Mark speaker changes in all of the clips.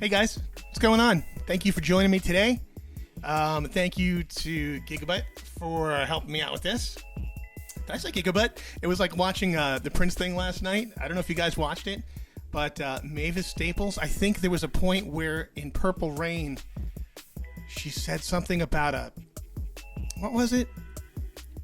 Speaker 1: Hey guys, what's going on? Thank you for joining me today. Thank you to Gigabyte for helping me out with this. Did I say Gigabyte? It was like watching the Prince thing last night. I don't know if you guys watched it, but Mavis Staples, I think there was a point where in Purple Rain, she said something about what was it?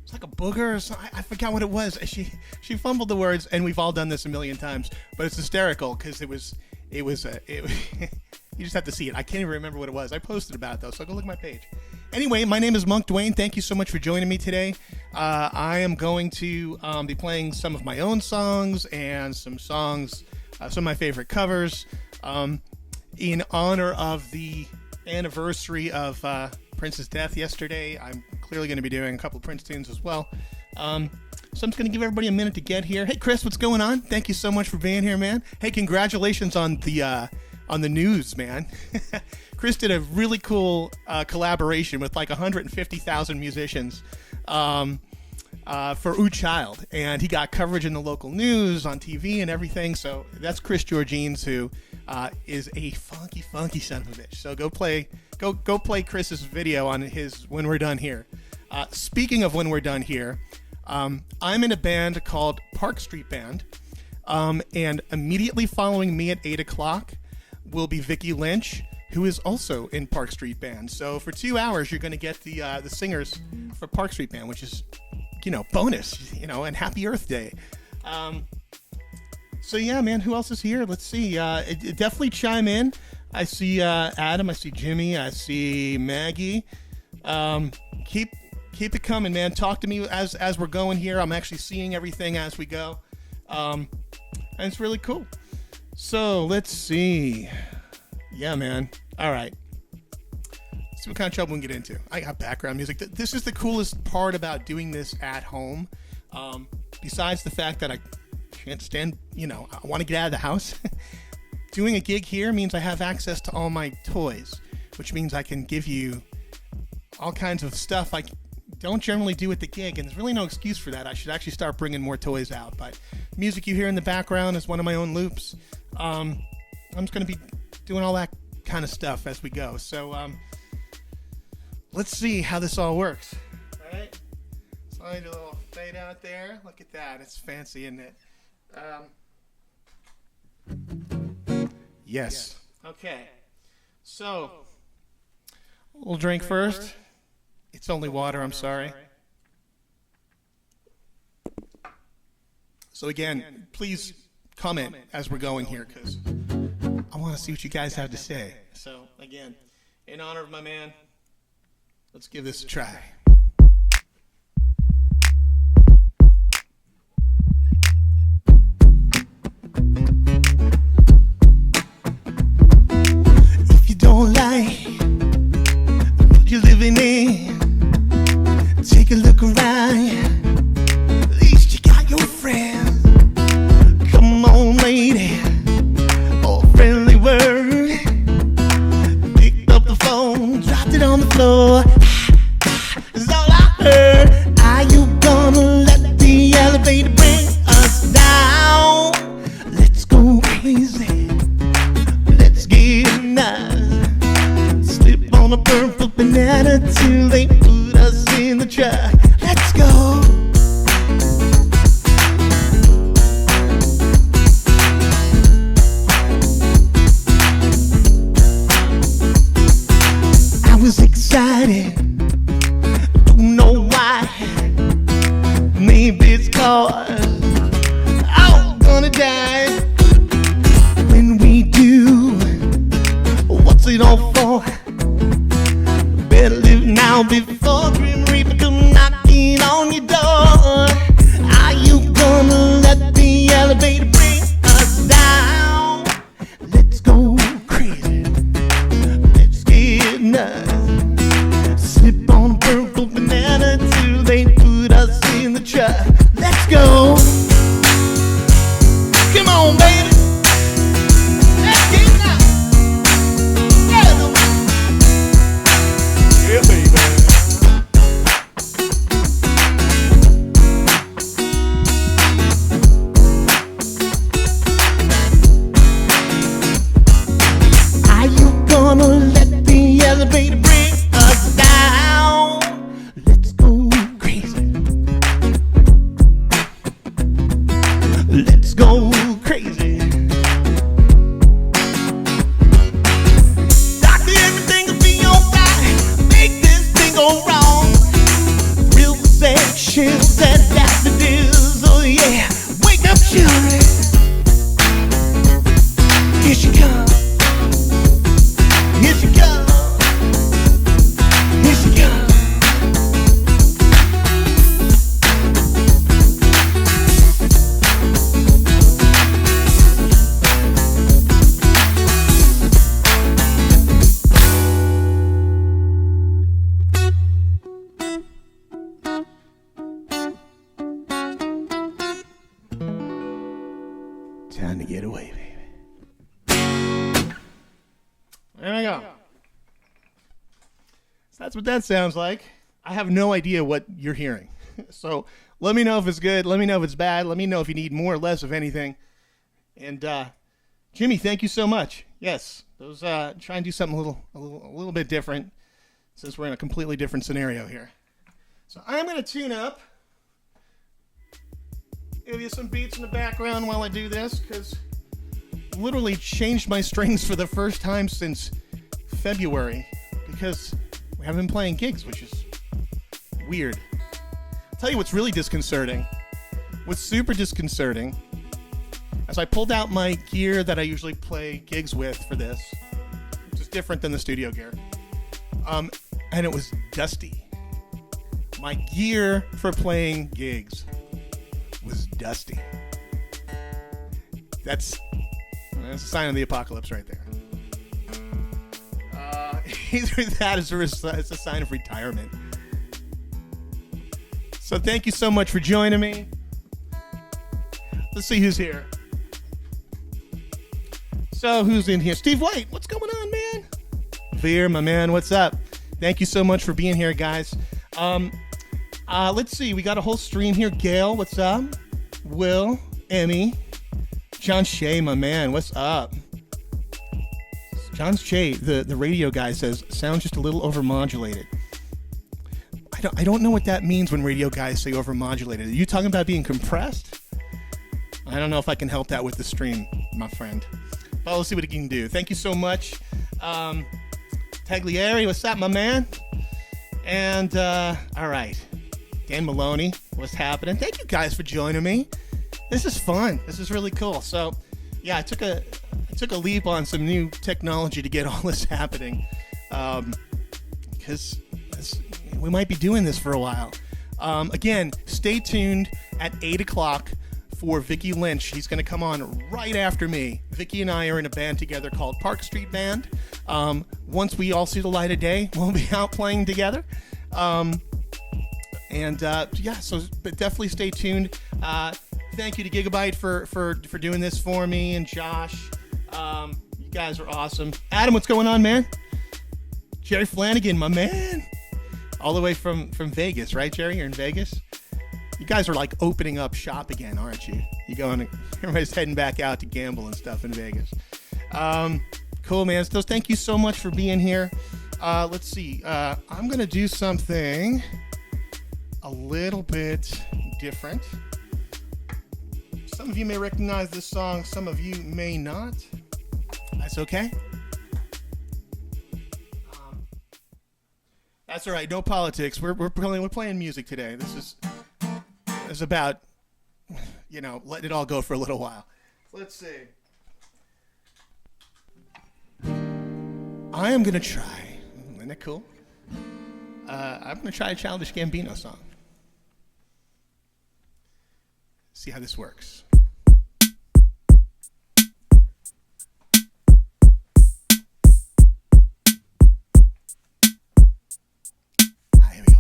Speaker 1: It's like a booger or something. I forgot what it was. She fumbled the words, and we've all done this a million times, but it's hysterical because it was you just have to see it. I can't even remember what it was. I posted about it though, so go look at my page. Anyway, my name is Munk Duane. Thank you so much for joining me today. I am going to be playing some of my own songs and some songs, some of my favorite covers, in honor of the anniversary of Prince's death yesterday. I'm clearly going to be doing a couple of Prince tunes as well. So I'm just going to give everybody a minute to get here. Hey, Chris, what's going on? Thank you so much for being here, man. Hey, congratulations on the news, man. Chris did a really cool collaboration with like 150,000 musicians for Ooh Child, and he got coverage in the local news, on TV, and everything. So that's Chris Georgines, who is a funky son of a bitch. So go play Chris's video on his When We're Done Here. Speaking of When We're Done Here, I'm in a band called Park Street Band, and immediately following me at 8 o'clock will be Vicky Lynch, who is also in Park Street Band. So for 2 hours, you're going to get the singers for Park Street Band, which is, bonus, and Happy Earth Day. So yeah, man, who else is here? Let's see. Definitely chime in. I see Adam. I see Jimmy. I see Maggie. Keep it coming, man. Talk to me as we're going here. I'm actually seeing everything as we go. And it's really cool. So let's see. Yeah, man. All right. Let's see what kind of trouble we can get into. I got background music. This is the coolest part about doing this at home. Besides the fact that I can't stand, I want to get out of the house. Doing a gig here means I have access to all my toys, which means I can give you all kinds of stuff I don't generally do at the gig, and there's really no excuse for that. I should actually start bringing more toys out. But music you hear in the background is one of my own loops. I'm just going to be doing all that kind of stuff as we go. So let's see how this all works. All right. So I do a little fade out there. Look at that. It's fancy, isn't it? Yes. Okay. So we'll drink first. It's only water, I'm sorry. So again, please comment as we're going here, because I want to see what you guys have to say. So again, in honor of my man, let's give this a try. If you don't like what you're living in, take a look around. At least you got your friends. Come on, lady. Oh, friendly word. Picked up the phone, dropped it on the floor. That's all I heard. Are you gonna let the elevator bring us down? Let's go crazy. Let's get nice. Slip on a purple banana till they put us in the truck. Let's go. I was excited, don't know why. Maybe it's 'cause I'm gonna die. When we do, what's it all for? Better live now before go. So that's what that sounds like. I have no idea what you're hearing. So let me know if it's good. Let me know if it's bad. Let me know if you need more or less of anything. And Jimmy, thank you so much. Yes, those try and do something a little bit different since we're in a completely different scenario here. So I'm going to tune up. Give you some beats in the background while I do this, because I literally changed my strings for the first time since February, because we haven't been playing gigs, which is weird. I'll tell you what's really disconcerting. What's super disconcerting, as I pulled out my gear that I usually play gigs with for this, which is different than the studio gear, and it was dusty. My gear for playing gigs was dusty. That's a sign of the apocalypse right there. Either that is it's a sign of retirement. So thank you so much for joining me. Let's see who's here. So who's in here? Steve White, what's going on, man? Veer, my man, what's up? Thank you so much for being here, guys. Let's see, we got a whole stream here. Gail, what's up? Will, Emmy, John Shea, my man, what's up? John Shea, the radio guy, says sounds just a little overmodulated. I don't know what that means when radio guys say overmodulated. Are you talking about being compressed? I don't know if I can help that with the stream, my friend. But let's see what he can do. Thank you so much. Taglieri, what's up, my man? And, all right. Dan Maloney, what's happening? Thank you guys for joining me. This is fun. This is really cool. So, yeah, I took a leap on some new technology to get all this happening, because we might be doing this for a while. Again, stay tuned at 8 o'clock for Vicky Lynch. He's going to come on right after me. Vicky and I are in a band together called Park Street Band. Once we all see the light of day, we'll be out playing together. So but definitely stay tuned. Thank you to Gigabyte for doing this for me, and Josh. You guys are awesome. Adam, what's going on, man? Jerry Flanagan, my man. All the way from Vegas, right, Jerry? You're in Vegas? You guys are like opening up shop again, aren't you? Everybody's heading back out to gamble and stuff in Vegas. Cool, man. So thank you so much for being here. Let's see. I'm going to do something a little bit different. Some of you may recognize this song. Some of you may not. That's okay. That's all right. No politics. We're playing music today. This is about, letting it all go for a little while. Let's see. I am going to try. Isn't that cool? I'm going to try a Childish Gambino song. See how this works. Here we go.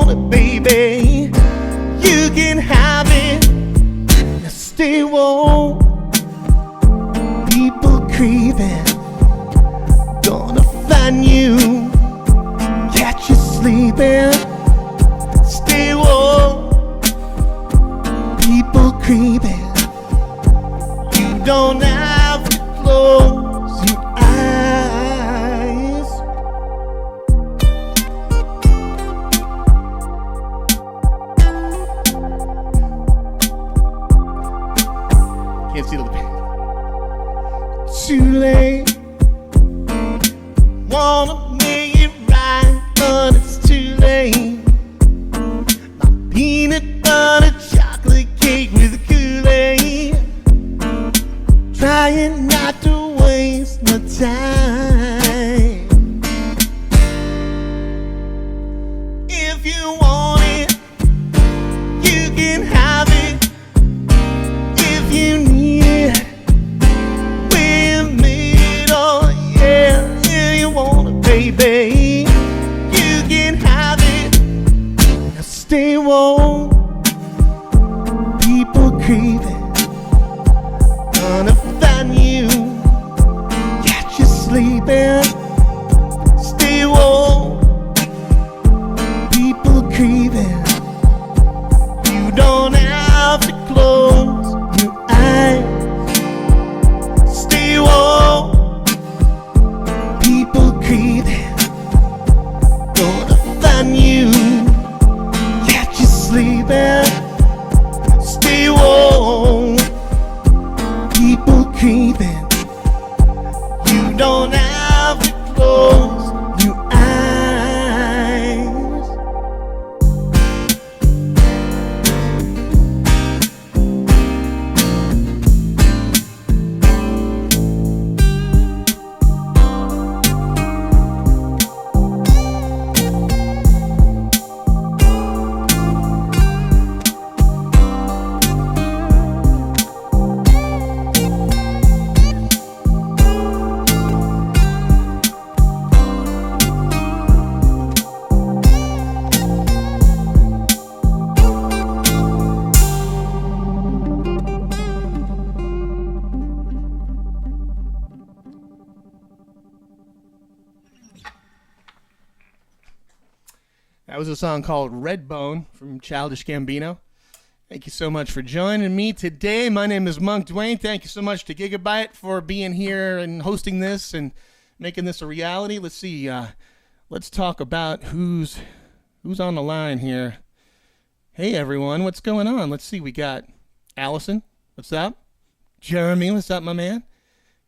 Speaker 1: want it, baby, you can have it. Now stay warm. People creeping, gonna find you, catch you sleeping. Stay warm. People creeping, you don't have to close your eyes. Can't see the band. Too late. Wanna make it right, but it's too late. My peanut butter chocolate cake with Kool-Aid. Trying not to waste my time. If you want it, you can have it. If you need it, we'll make it all, yeah. If you want it, baby, you can have it. Now stay warm. People creeping, gonna find you, catch you sleeping. Stay warm. People creeping, you don't have to close your eyes. Stay warm. People creeping, gonna find you, catch you sleeping. Stay warm. People creeping, you don't have to close your eyes. That was a song called Redbone from Childish Gambino. Thank you so much for joining me today. My name is Munk Duane. Thank you so much to Gigabyte for being here and hosting this and making this a reality. Let's see. Let's talk about who's on the line here. Hey, everyone. What's going on? Let's see. We got Allison. What's up? Jeremy. What's up, my man?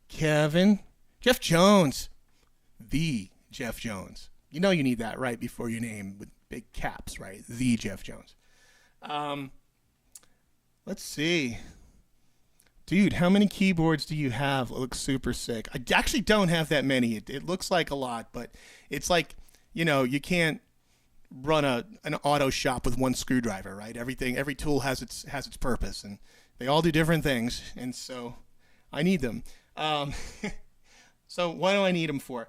Speaker 1: Kevin. Jeff Jones. The Jeff Jones. You know you need that right before your name with big caps, right? The Jeff Jones. Let's see. Dude, how many keyboards do you have? It looks super sick. I actually don't have that many. It looks like a lot, but it's like, you know, you can't run an auto shop with one screwdriver, right? Every tool has its purpose, and they all do different things, and so I need them. So what do I need them for?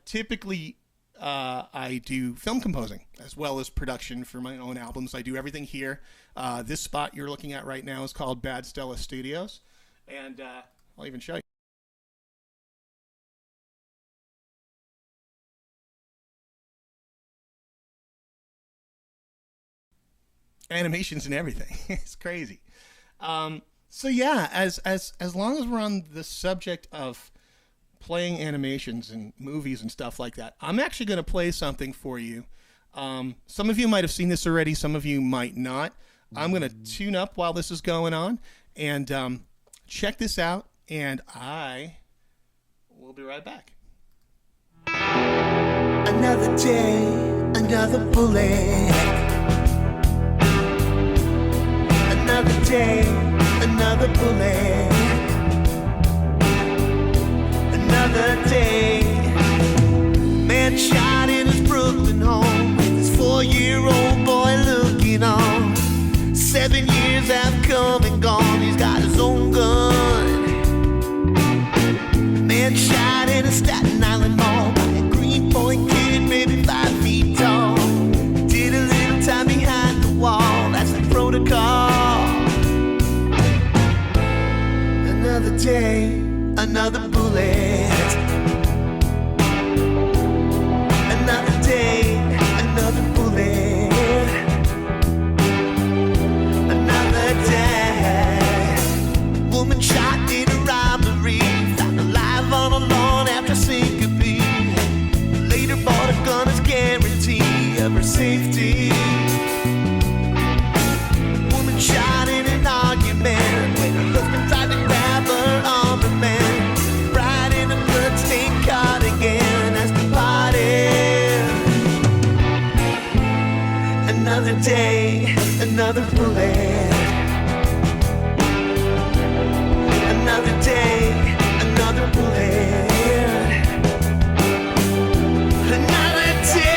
Speaker 1: Typically, I do film composing as well as production for my own albums. I do everything here. This spot you're looking at right now is called Bad Stella Studios, and I'll even show you. Animations and everything. It's crazy. So yeah, as long as we're on the subject of playing animations and movies and stuff like that, I'm actually going to play something for you. Some of you might have seen this already. Some of you might not. I'm going to tune up while this is going on, and check this out, and I will be right back. Another day, another bullet. Another day, another bullet. Another day. Man shot in his Brooklyn home, with his 4-year-old boy looking on. 7 years have come and gone, he's got his own gun. Man shot in a Staten Island mall by a Greenpoint kid, maybe 5 feet tall. Did a little
Speaker 2: another bullet. Another day, another bullet. Another day. Woman shot in a robbery, found alive on a lawn after syncope. Later bought a gun as guarantee of her safety. Woman shot in an argument when her husband tried to grab her armament. Bride in a bloodstained cardigan as departed. Another day, another bullet. Another day, another bullet. Another day.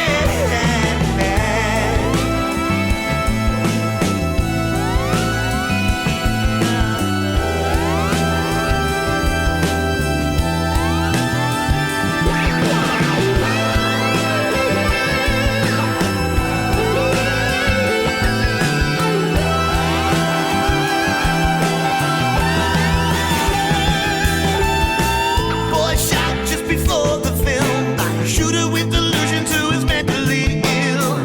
Speaker 2: Boy shot just before the film by a shooter with delusions who is mentally ill.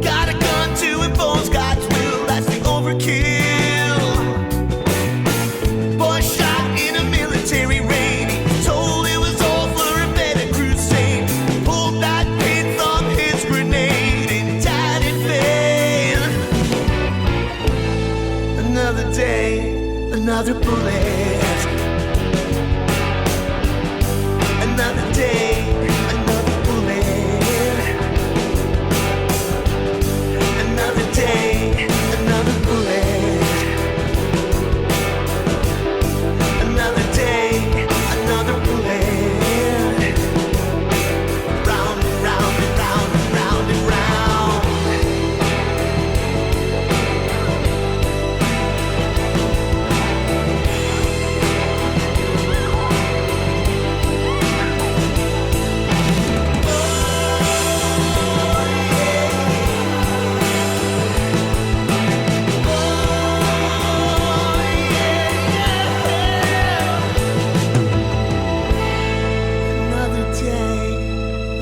Speaker 2: Got a gun to impose God's will, that's the overkill. Boy shot in a military raid, he was told it was all for a better crusade. Pulled that pin from his grenade and died in vain. Another day, another bullet. Another day, another bullet. Another day, another bullet. Another day, another bullet. Round and round and round and round and round. Another day,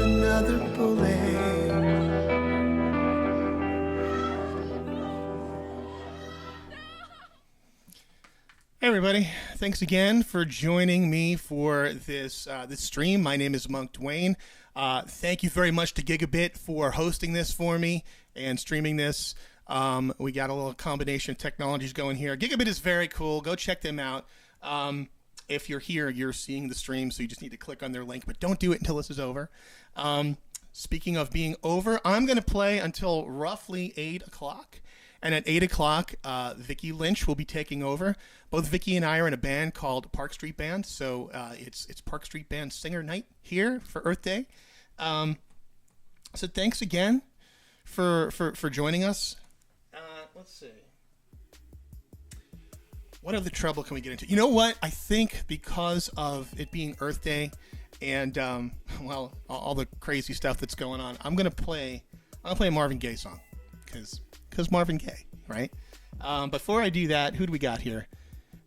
Speaker 2: another bullet.
Speaker 1: Hey everybody, thanks again for joining me for this stream. My name is Munk Duane. Thank you very much to Gigabit for hosting this for me and streaming this. We got a little combination of technologies going here. Gigabit is very cool. Go check them out. If you're here, you're seeing the stream, so you just need to click on their link, but don't do it until this is over. Speaking of being over, I'm going to play until roughly 8 o'clock. And at 8 o'clock, Vicky Lynch will be taking over. Both Vicky and I are in a band called Park Street Band, so it's Park Street Band Singer Night here for Earth Day. So thanks again for joining us. Let's see. What other trouble can we get into? You know what? I think because of it being Earth Day and well, all the crazy stuff that's going on, I'm gonna play a Marvin Gaye song because Marvin Gaye, right? Before I do that, who do we got here?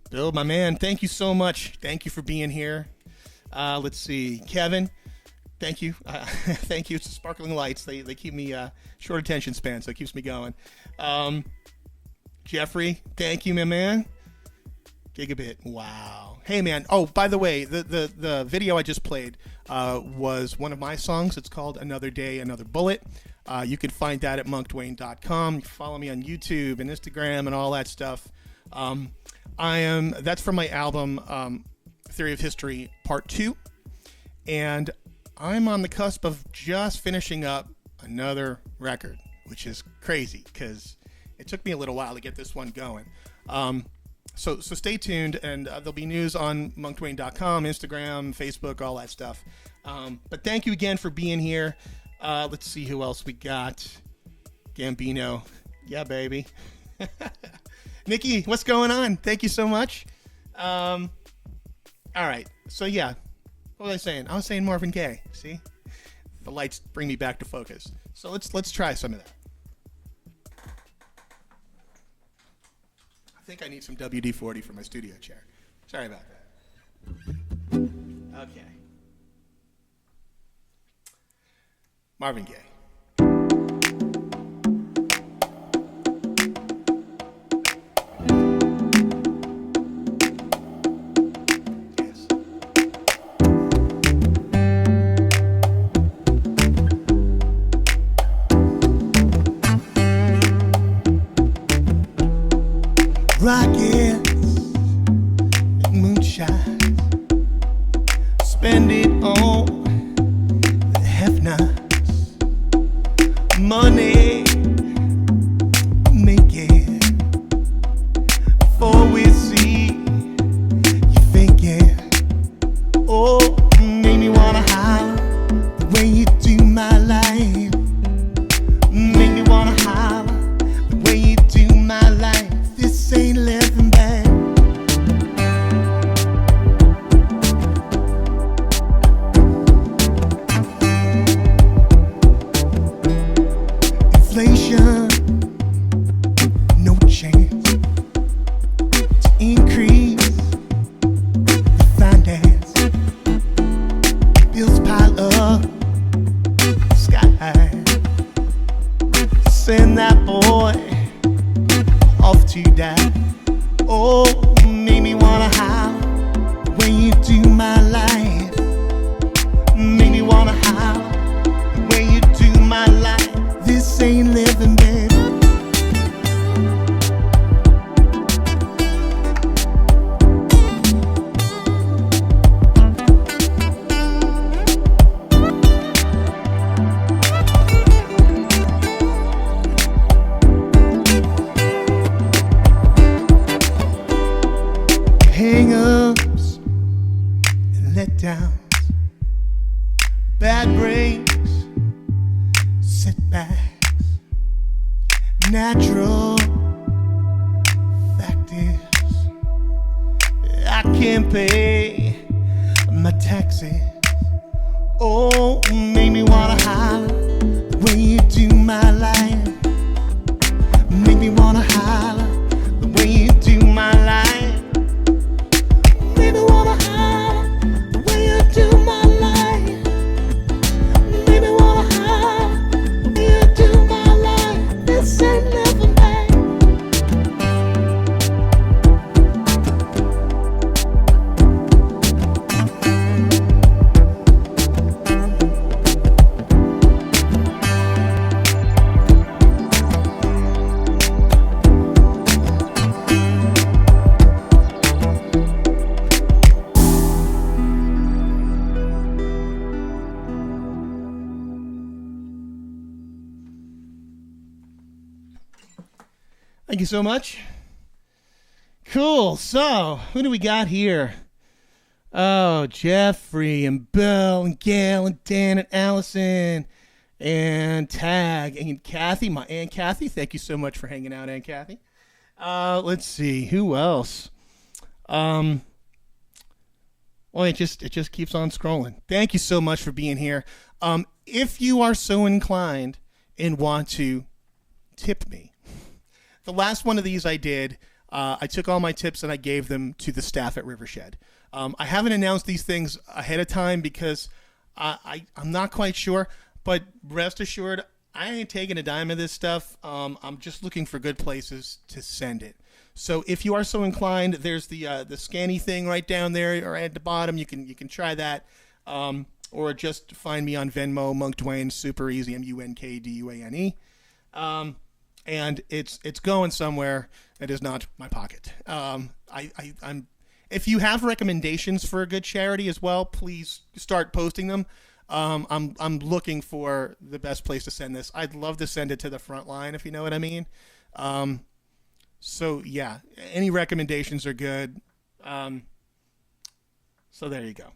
Speaker 1: Bill, my man, thank you so much. Thank you for being here. Let's see, Kevin, thank you. Thank you. It's the sparkling lights. They keep me short attention span, so it keeps me going. Jeffrey, thank you, my man. Gigabit, wow. Hey, man. Oh, by the way, the video I just played was one of my songs. It's called Another Day, Another Bullet. You can find that at munkduane.com. You can follow me on YouTube and Instagram and all that stuff. That's from my album Theory of History Part 2. And I'm on the cusp of just finishing up another record, which is crazy because it took me a little while to get this one going. So stay tuned, and there'll be news on munkduane.com, Instagram, Facebook, all that stuff. But thank you again for being here. Let's see who else we got. Gambino. Yeah, baby. Nikki, what's going on? Thank you so much. All right. So, yeah. What was I saying? I was saying Marvin Gaye. See? The lights bring me back to focus. So let's try some of that. I think I need some WD-40 for my studio chair. Sorry about that. Okay. Marvin Gaye. Yes. Rockets, moonshine, spend it on the have-nots. Money, make it before we see you faking. Oh, made me wanna holler the way you do my life. Make me wanna holler the way you do my life. This ain't living bad. Inflation, no chance to increase the finance. Bills pile up, sky high. Send that boy off to die. Oh, make me wanna holler the way you do my life. Make me wanna holler the way you do my life. This ain't living, baby. Hang-ups and letdowns, bad breaks, setbacks, natural fact is I can't pay my taxes. Oh, make me wanna holler the way you do my life. Make me wanna holler the way you do my life. Make me wanna holler the way you do my life. Make me wanna holler the way you do my life. This ain't living, babe. Thank you so much. Cool. So, who do we got here? Oh, Jeffrey and Bill and Gail and Dan and Allison and Tag and Kathy, my Aunt Kathy. Thank you so much for hanging out, Aunt Kathy. Let's see. Who else? Well, it just keeps on scrolling. Thank you so much for being here. If you are so inclined and want to tip me, the last one of these I did, I took all my tips and I gave them to the staff at Rivershed. I haven't announced these things ahead of time because I'm not quite sure, but rest assured, I ain't taking a dime of this stuff. I'm just looking for good places to send it. So if you are so inclined, there's the scanny thing right down there or at the bottom. You can try that, or just find me on Venmo, Munk Duane, super easy, MUNKDUANE. And it's going somewhere that is not my pocket. I'm if you have recommendations for a good charity as well, please start posting them. I'm looking for the best place to send this. I'd love to send it to the front line, if you know what I mean. So yeah, any recommendations are good. So there you go.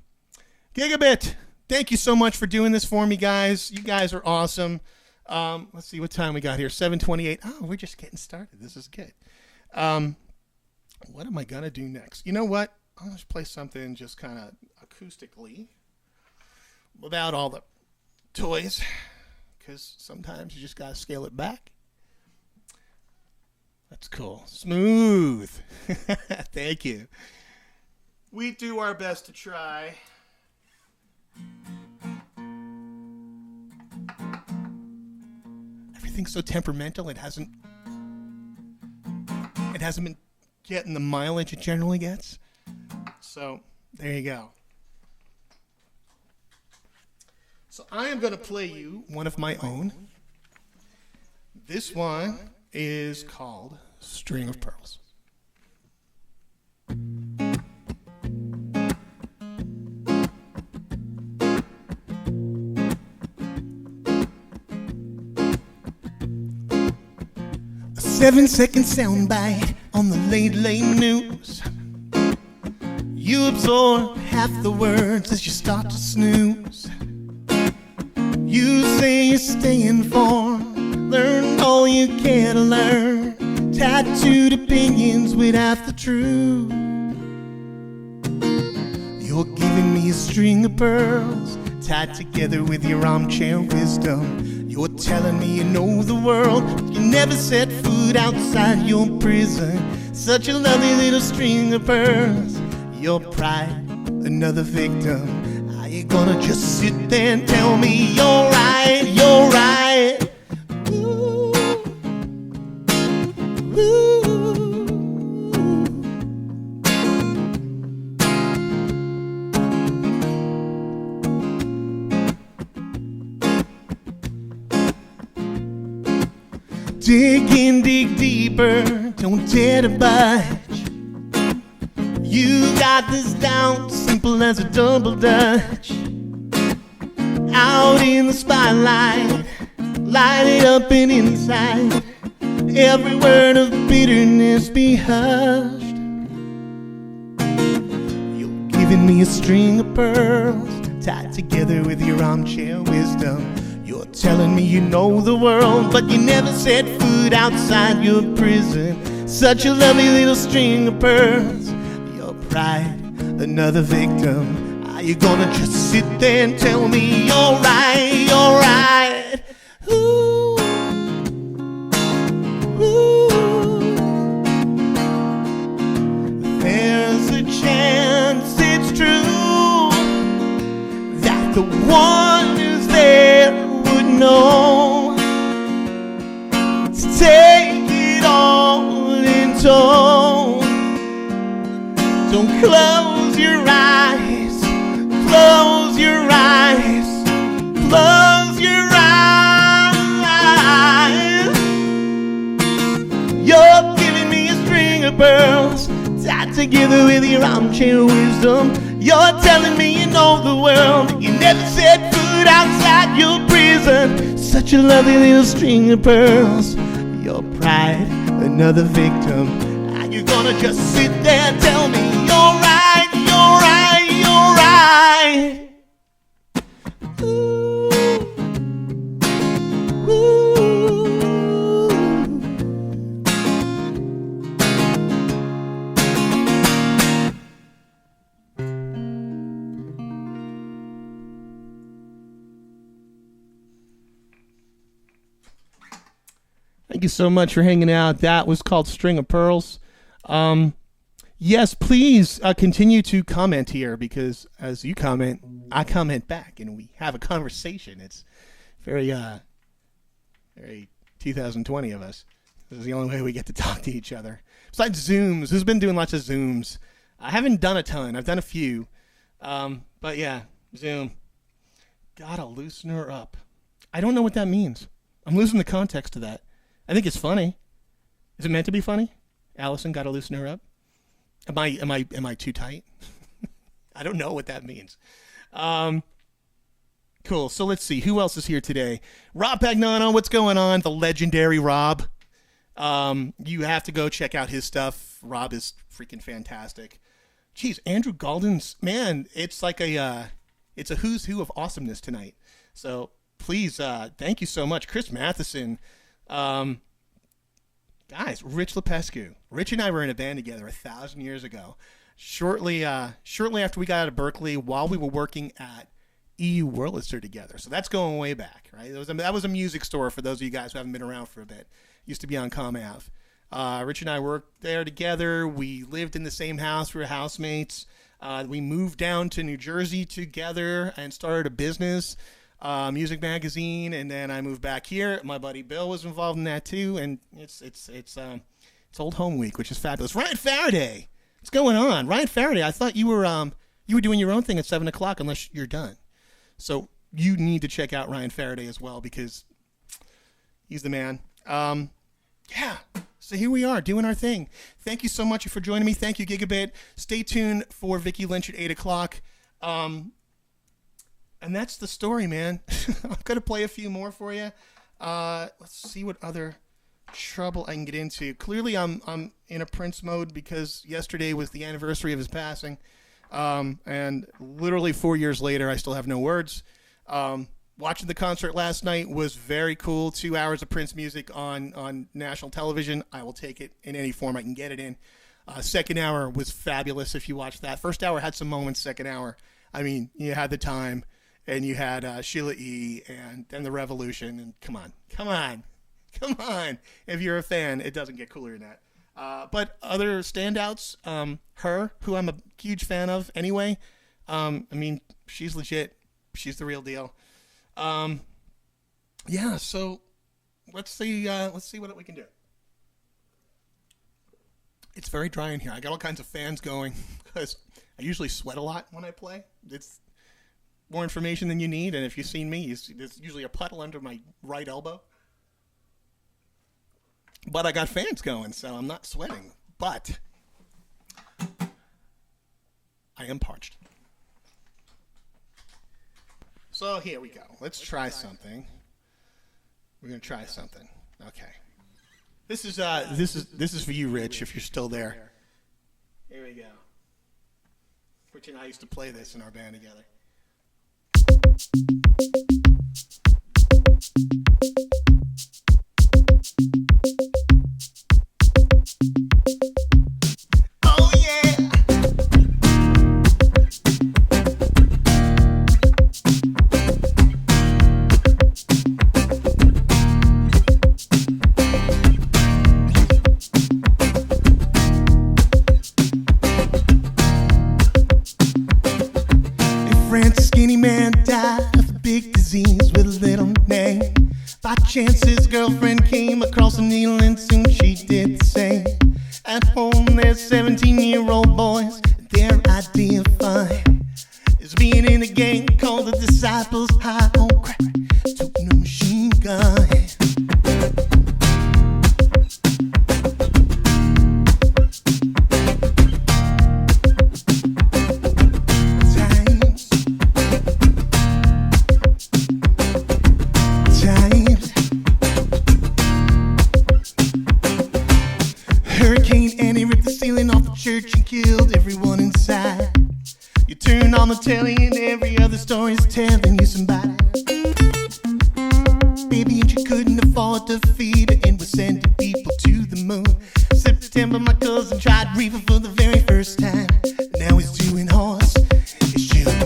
Speaker 1: Gigabit, thank you so much for doing this for me, guys. You guys are awesome. Let's see what time we got here. 7:28. Oh, we're just getting started. This is good. What am I gonna do next? You know what? I'll just play something just kind of acoustically without all the toys, because sometimes you just gotta scale it back. That's cool. Smooth. Thank you. We do our best to try. everything's so temperamental. It hasn't been getting the mileage it generally gets. So there you go. So I am going to play you one of my own. This one is called String of Pearls. A 7-second soundbite on the late news. You absorb half the words as you start to snooze. You say you're staying informed, learn all you care to learn. Tattooed opinions with half the truth. You're giving me a string of pearls, tied together with your armchair wisdom. You're telling me you know the world, but you never set foot outside your prison. Such a lovely little string of pearls. Your pride, another victim. Are you gonna just sit there and tell me you're right, you're right? Ooh, ooh. Dig deeper, don't dare to budge. You got this down, simple as a double dutch. Out in the spotlight, light it up and inside. Every word of bitterness be hushed. You're giving me a string of pearls, tied together with your armchair wisdom. You're telling me you know the world, but you never set foot outside your prison. Such a lovely little string of pearls. Your pride, another victim. Are you gonna just sit there and tell me you're right, you're right? Ooh, ooh. There's a chance it's true that the one who's there would know to take it all in tow. Don't close your eyes, close your eyes, close your eyes. You're giving me a string of pearls, tied together with your armchair wisdom. You're telling me you know the world, you never set foot outside your prison. Such a lovely little string of pearls. Your pride, another victim. Are you gonna just sit there and tell me you're right, you're right, you're right? Ooh, ooh. Thank you so much for hanging out. That was called String of Pearls. Yes, please continue to comment here, because as you comment, I comment back, and we have a conversation. It's very 2020 of us. This is the only way we get to talk to each other. Besides Zooms, who's been doing lots of Zooms? I haven't done a ton. I've done a few. But yeah, Zoom. Gotta loosen her up. I don't know what that means. I'm losing the context to that. I think it's funny. Is it meant to be funny? Allison, gotta loosen her up. Am I too tight? I don't know what that means. Cool. So let's see. Who else is here today? Rob Pagnano, what's going on? The legendary Rob. You have to go check out his stuff. Rob is freaking fantastic. Jeez, Andrew Galden's, man, it's like it's a who's who of awesomeness tonight. So please, thank you so much. Chris Matheson. Guys, Rich Lepescu. Rich and I were in a band together 1,000 years ago. Shortly after we got out of Berkeley, while we were working at EU Wurlitzer together. So that's going way back, right? That was a music store for those of you guys who haven't been around for a bit. Used to be on Com Ave. Rich and I worked there together. We lived in the same house. We were housemates. We moved down to New Jersey together and started a business. music magazine, and then I moved back here. My buddy Bill was involved in that too, and it's Old Home Week, which is fabulous. Ryan Faraday, what's going on? Ryan Faraday, I thought you were doing your own thing at 7:00 unless you're done. So you need to check out Ryan Faraday as well because he's the man. Yeah. So here we are doing our thing. Thank you so much for joining me. Thank you, Gigabit. Stay tuned for Vicky Lynch at 8:00. And that's the story, man. I'm going to play a few more for you. Let's see what other trouble I can get into. Clearly, I'm in a Prince mode because yesterday was the anniversary of his passing. And literally 4 years later, I still have no words. Watching the concert last night was very cool. 2 hours of Prince music on national television. I will take it in any form I can get it in. Second hour was fabulous if you watched that. First hour had some moments. Second hour, I mean, you had the time. And you had Sheila E. and then the Revolution. And come on. If you're a fan, it doesn't get cooler than that. But other standouts, her, who I'm a huge fan of anyway. I mean, she's legit. She's the real deal. Yeah, so let's see what we can do. It's very dry in here. I got all kinds of fans going because I usually sweat a lot when I play. It's more information than you need, and if you've seen me, there's usually a puddle under my right elbow. But I got fans going, so I'm not sweating. But I am parched. So here we go. Let's try something. We're gonna try something. Okay. This is for you, Rich, if you're still there. Here we go. Rich and I used to play this in our band together. Oh yeah. A French skinny man died of a big disease with a little name. By chance his girlfriend came across a needle and soon she did the same. At home there's 17-year-old boys, their idea of fun is being in a gang called the Disciples. High on crack, toting a machine gun. Church and killed everyone inside. You turn on the telly and every other story's telling you somebody. Baby, and you couldn't afford to feed her and was sending people to the moon. September, my cousin tried reefer for the very first time. Now he's doing horse. It's June.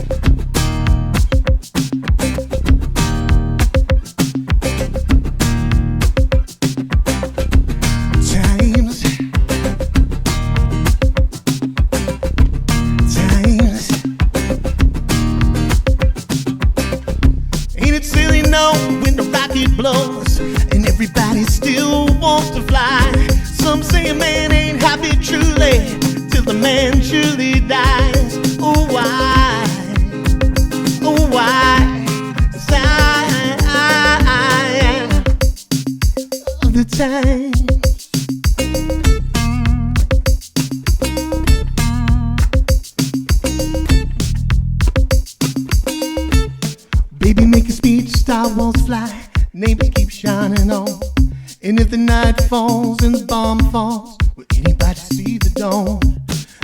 Speaker 1: When the rocket blows and everybody still wants to fly. Some say a man ain't happy truly till the man truly dies. Oh why? Oh why? Sign of the time. Baby, make a speech, star walls fly, neighbors keep shining on. And if the night falls and the bomb falls, will anybody see the dawn?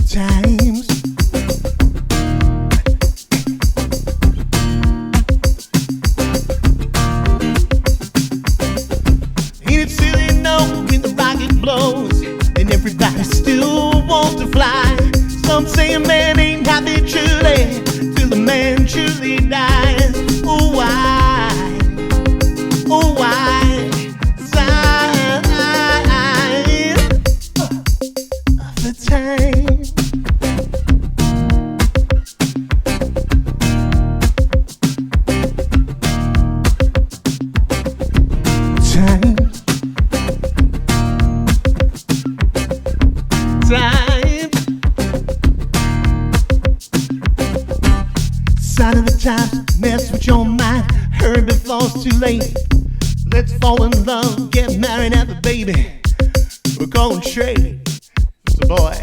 Speaker 1: Times. Ain't it silly, no, when the rocket blows and everybody still wants to fly? Some say a man ain't happy truly till the man truly dies. Oh why? Oh why? Sign of the time.
Speaker 2: Sometimes mess with your mind. Hurry before it's too late. Let's fall in love, get married, have a baby. We're going straight. It's a boy.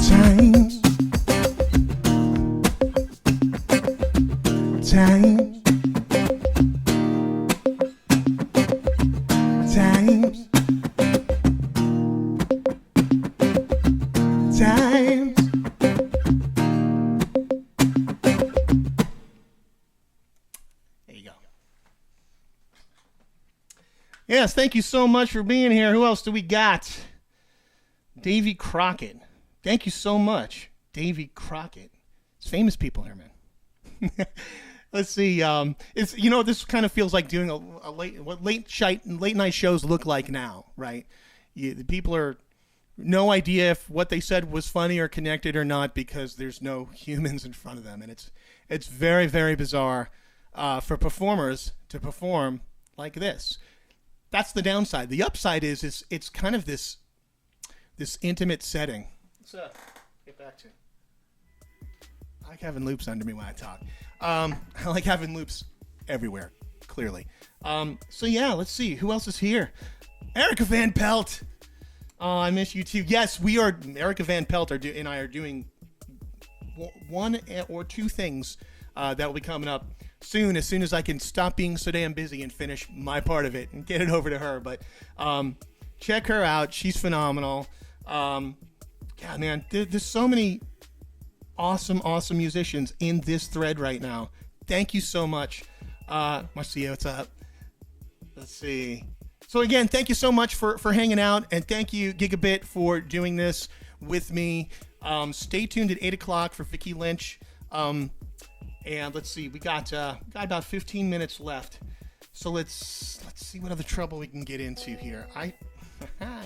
Speaker 2: Times. Times. Times. There you go. Yes, thank you so much for being here. Who else do we got? Davy Crockett. Thank you so much, Davy Crockett. It's famous people here, man. Let's see. It's this kind of feels like doing a late night shows look like now, right? The people are no idea if what they said was funny or connected or not because there's no humans in front of them, and it's very, very bizarre for performers to perform like this. That's the downside. The upside is it's kind of this intimate setting. Let's get back to it. I like having loops under me when I talk. I like having loops everywhere, clearly. So yeah, let's see. Who else is here? Erica Van Pelt. Oh, I miss you too. Yes, we are. Erica Van Pelt and I are doing one or two things that will be coming up soon. As soon as I can stop being so damn busy and finish my part of it and get it over to her. But check her out. She's phenomenal. Yeah, man. There's so many awesome musicians in this thread right now. Thank you so much. Marcia, what's up? Let's see. So again, thank you so much for hanging out, and thank you, Gigabit, for doing this with me. Stay tuned at 8 o'clock for Vicky Lynch. And let's see, we got about 15 minutes left. So let's see what other trouble we can get into here.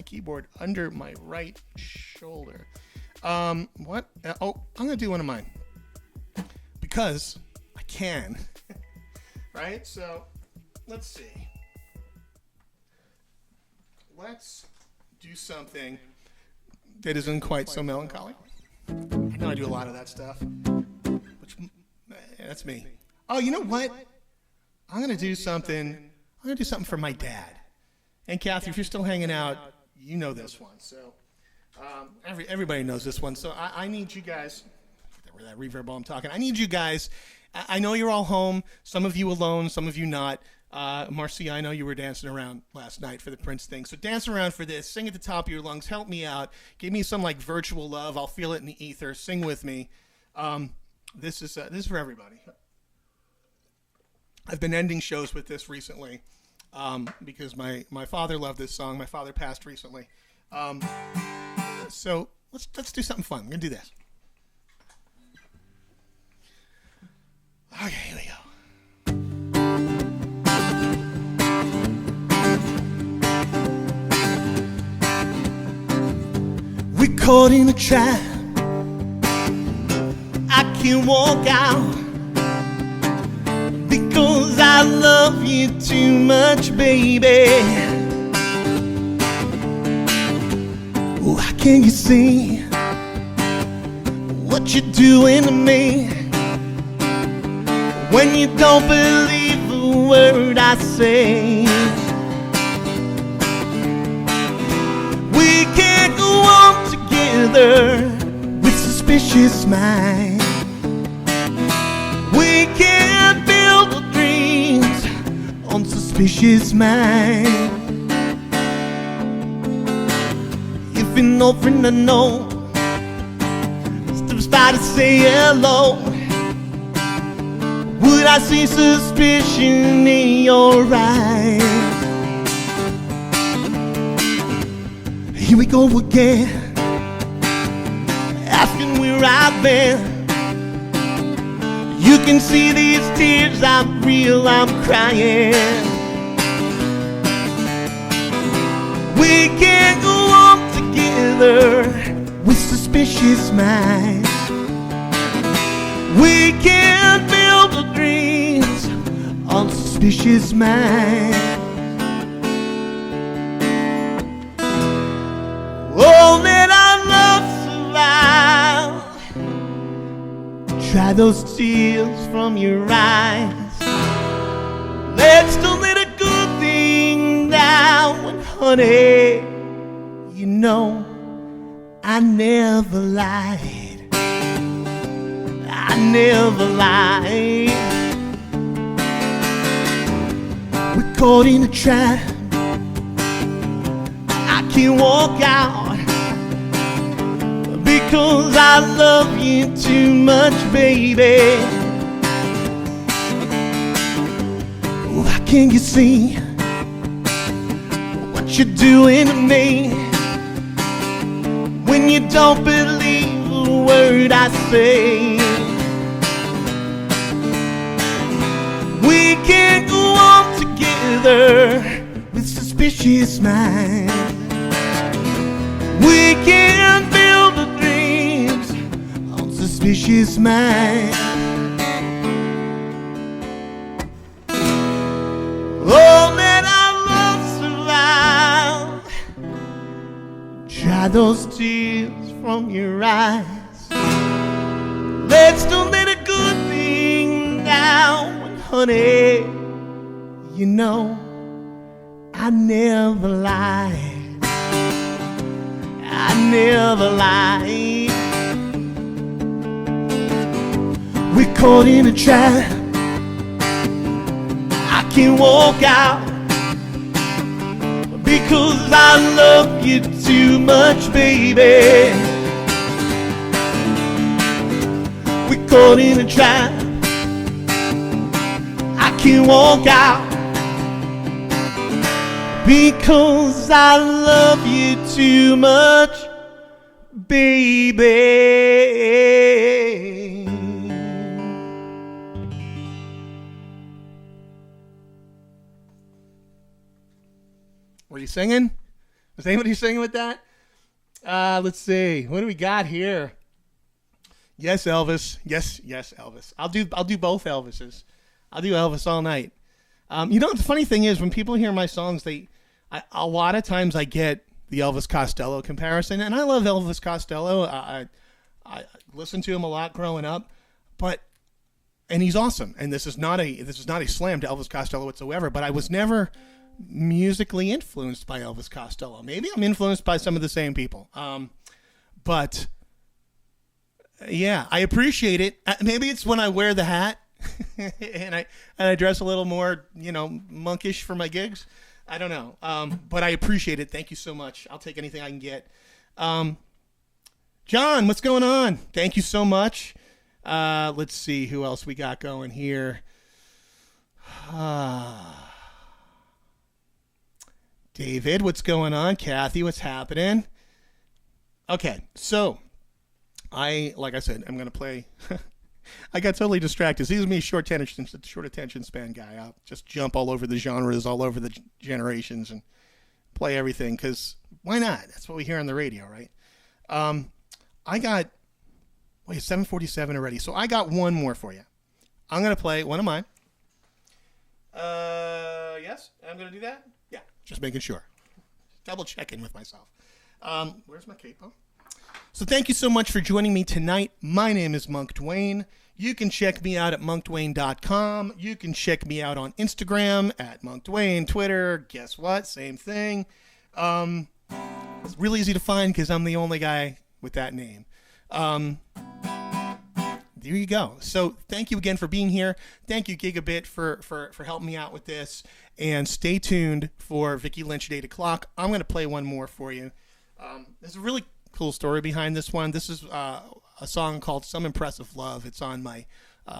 Speaker 2: Keyboard under my right shoulder. What? I'm gonna do one of mine because I can. Right? So let's see. Let's do something that isn't quite so melancholy. I know I do a lot of that stuff. That's me. Oh, you know what? I'm gonna do something for my dad. And Kathy, if you're still hanging out, you know this one. So everybody knows this one. So I need you guys. Where that reverb while I'm talking. I need you guys. I know you're all home. Some of you alone. Some of you not. Marcia, I know you were dancing around last night for the Prince thing. So dance around for this. Sing at the top of your lungs. Help me out. Give me some like virtual love. I'll feel it in the ether. Sing with me. This is for everybody. I've been ending shows with this recently because my father loved this song. My father passed recently. So let's do something fun. We're gonna do this. Okay, here we go. We're caught in a trap. I can't walk out because I love you too much, baby. Why can't you see what you're doing to me when you don't believe a word I say? We can't go on together with suspicious minds. We can't build our dreams on suspicious minds. If you're no friend I know, steps by to say hello. Would I see suspicion in your eyes? Here we go again, asking where I've been. You can see these tears, I'm real, I'm crying. We can't go on together with suspicious minds. We can't build our dreams on suspicious minds. Dry those tears from your eyes. Let's don't let a good thing down, honey. You know I never lied. I never lied. We're caught in a trap. I can't walk out because I love you too much, baby. Why can't you see what you're doing to me? When you don't believe a word I say, we can't go on together with suspicious minds. We can't build our dreams on suspicious minds. Oh, let our love survive. Dry those tears from your eyes. Let's don't let a good thing down, honey. You know I never lied. I never lied. We're caught in a trap. I can't walk out because I love you too much, baby. We're caught in a trap. I can't walk out because I love you too much, baby.
Speaker 1: Were you singing? Was anybody singing with that? Let's see. What do we got here? Yes, Elvis. Yes, Elvis. I'll do both Elvises. I'll do Elvis all night. You know, the funny thing is when people hear my songs, a lot of times I get the Elvis Costello comparison, and I love Elvis Costello. I listened to him a lot growing up, and he's awesome. And this is not a slam to Elvis Costello whatsoever. But I was never musically influenced by Elvis Costello. Maybe I'm influenced by some of the same people. But yeah, I appreciate it. Maybe it's when I wear the hat and I dress a little more, monkish for my gigs. I don't know. But I appreciate it. Thank you so much. I'll take anything I can get. John, what's going on? Thank you so much. Let's see who else we got going here. David, what's going on? Kathy, what's happening? Okay, so like I said, I'm going to play. I got totally distracted. This is me, short attention span guy. I'll just jump all over the genres, all over the generations, and play everything, because why not? That's what we hear on the radio, right? I got, it's 7:47 already, so I got one more for you. I'm going to play one of mine. Yes, I'm going to do that? Yeah, just making sure. Double checking with myself. Where's my capo? So thank you so much for joining me tonight. My name is Munk Duane. You can check me out at monkduane.com. You can check me out on Instagram at Munk Duane, Twitter. Guess what? Same thing. It's really easy to find because I'm the only guy with that name. There you go. So thank you again for being here. Thank you, Gigabit, for helping me out with this. And stay tuned for Vicky Lynch at 8 o'clock. I'm going to play one more for you. There's a really cool story behind this one. This is a song called Some Impressive Love. It's on my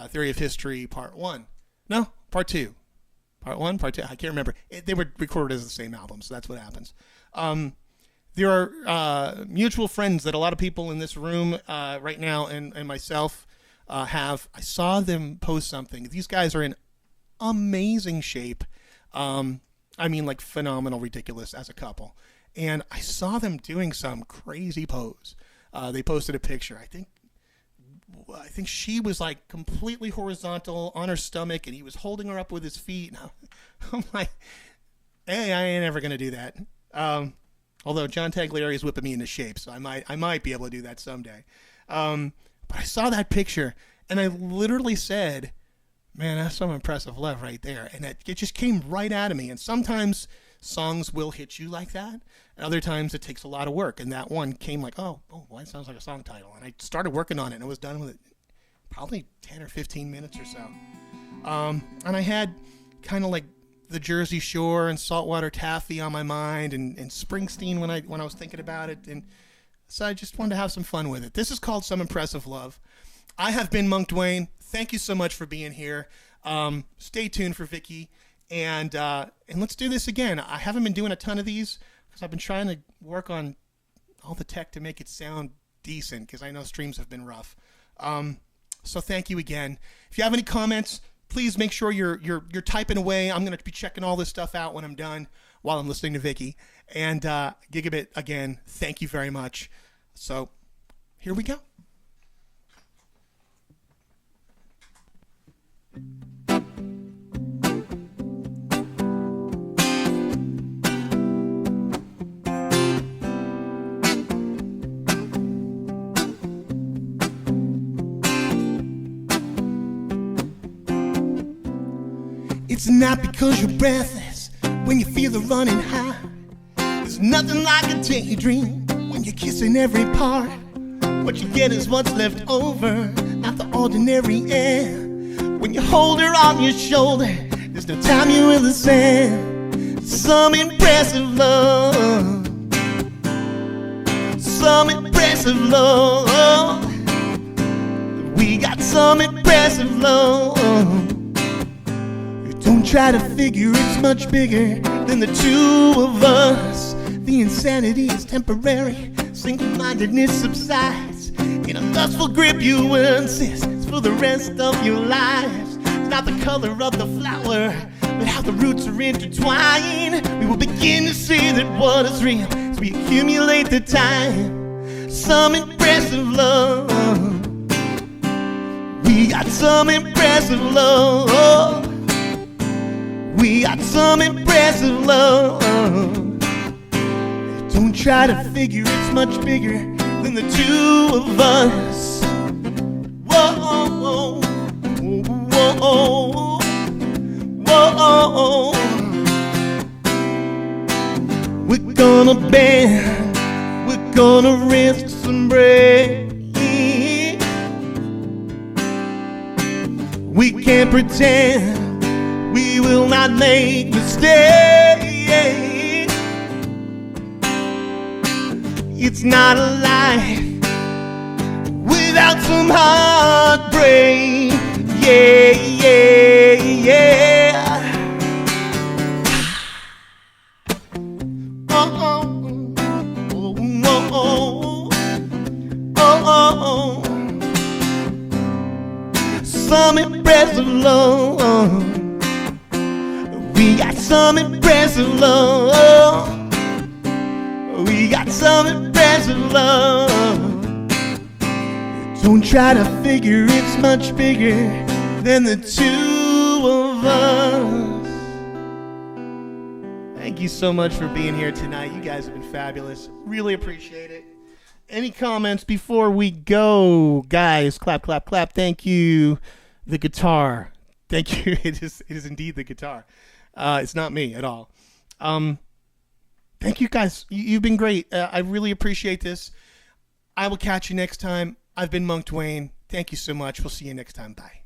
Speaker 1: Theory of History Part 1. No, Part 2. Part 1, Part 2. I can't remember. They were recorded as the same album, so that's what happens. There are mutual friends that a lot of people in this room right now and myself have. I saw them post something. These guys are in amazing shape. I mean, like phenomenal, ridiculous as a couple. And I saw them doing some crazy pose. They posted a picture. I think she was like completely horizontal on her stomach, and he was holding her up with his feet. And I'm like, hey, I ain't ever gonna do that. Although John Tagliari is whipping me into shape, so I might be able to do that someday. But I saw that picture, And I literally said, man, that's some impressive love right there. And it just came right out of me. And sometimes songs will hit you like that. And other times it takes a lot of work. And that one came like, oh, well, that sounds like a song title. And I started working on it, and I was done with it probably 10 or 15 minutes or so. And I had kind of like the Jersey Shore and Saltwater Taffy on my mind, and Springsteen when I was thinking about it. And so I just wanted to have some fun with it. This is called Some Impressive Love. I have been Munk Duane. Thank you so much for being here. Stay tuned for Vicky, and let's do this again. I haven't been doing a ton of these because I've been trying to work on all the tech to make it sound decent, because I know streams have been rough. So thank you again. If you have any comments, please make sure you're typing away. I'm going to be checking all this stuff out when I'm done while I'm listening to Vicky. And Gigabit, again, thank you very much. So here we go. It's not because you're breathless when you feel the running high. There's nothing like a daydream when you're kissing every part. What you get is what's left over, not the ordinary air. When you hold her on your shoulder, there's no time you will ascend. Some impressive love, some impressive love. We got some impressive love. Don't try to figure it's much bigger than the two of us. The insanity is temporary, single-mindedness subsides. In a lustful grip you insist it's for the rest of your lives. It's not the color of the flower, but how the roots are intertwined. We will begin to see that what is real as we accumulate the time. Some impressive love. We got some impressive love. We got some impressive love. Don't try to figure it's much bigger than the two of us. Whoa, whoa, whoa, whoa. We're gonna bend, we're gonna risk some break. We can't pretend we will not make mistakes. It's not a life without some heartbreak. Yeah, yeah, yeah. Oh, oh, oh, oh, oh, oh. Some impressive love. We got some impressive love. We got some impressive love. Don't try to figure it's much bigger than the two of us. Thank you so much for being here tonight. You guys have been fabulous. Really appreciate it. Any comments before we go? Guys, clap, clap, clap. Thank you. The guitar. Thank you. It is indeed the guitar. It's not me at all. Thank you guys. You've been great. I really appreciate this. I will catch you next time. I've been Munk Duane. Thank you so much. We'll see you next time. Bye.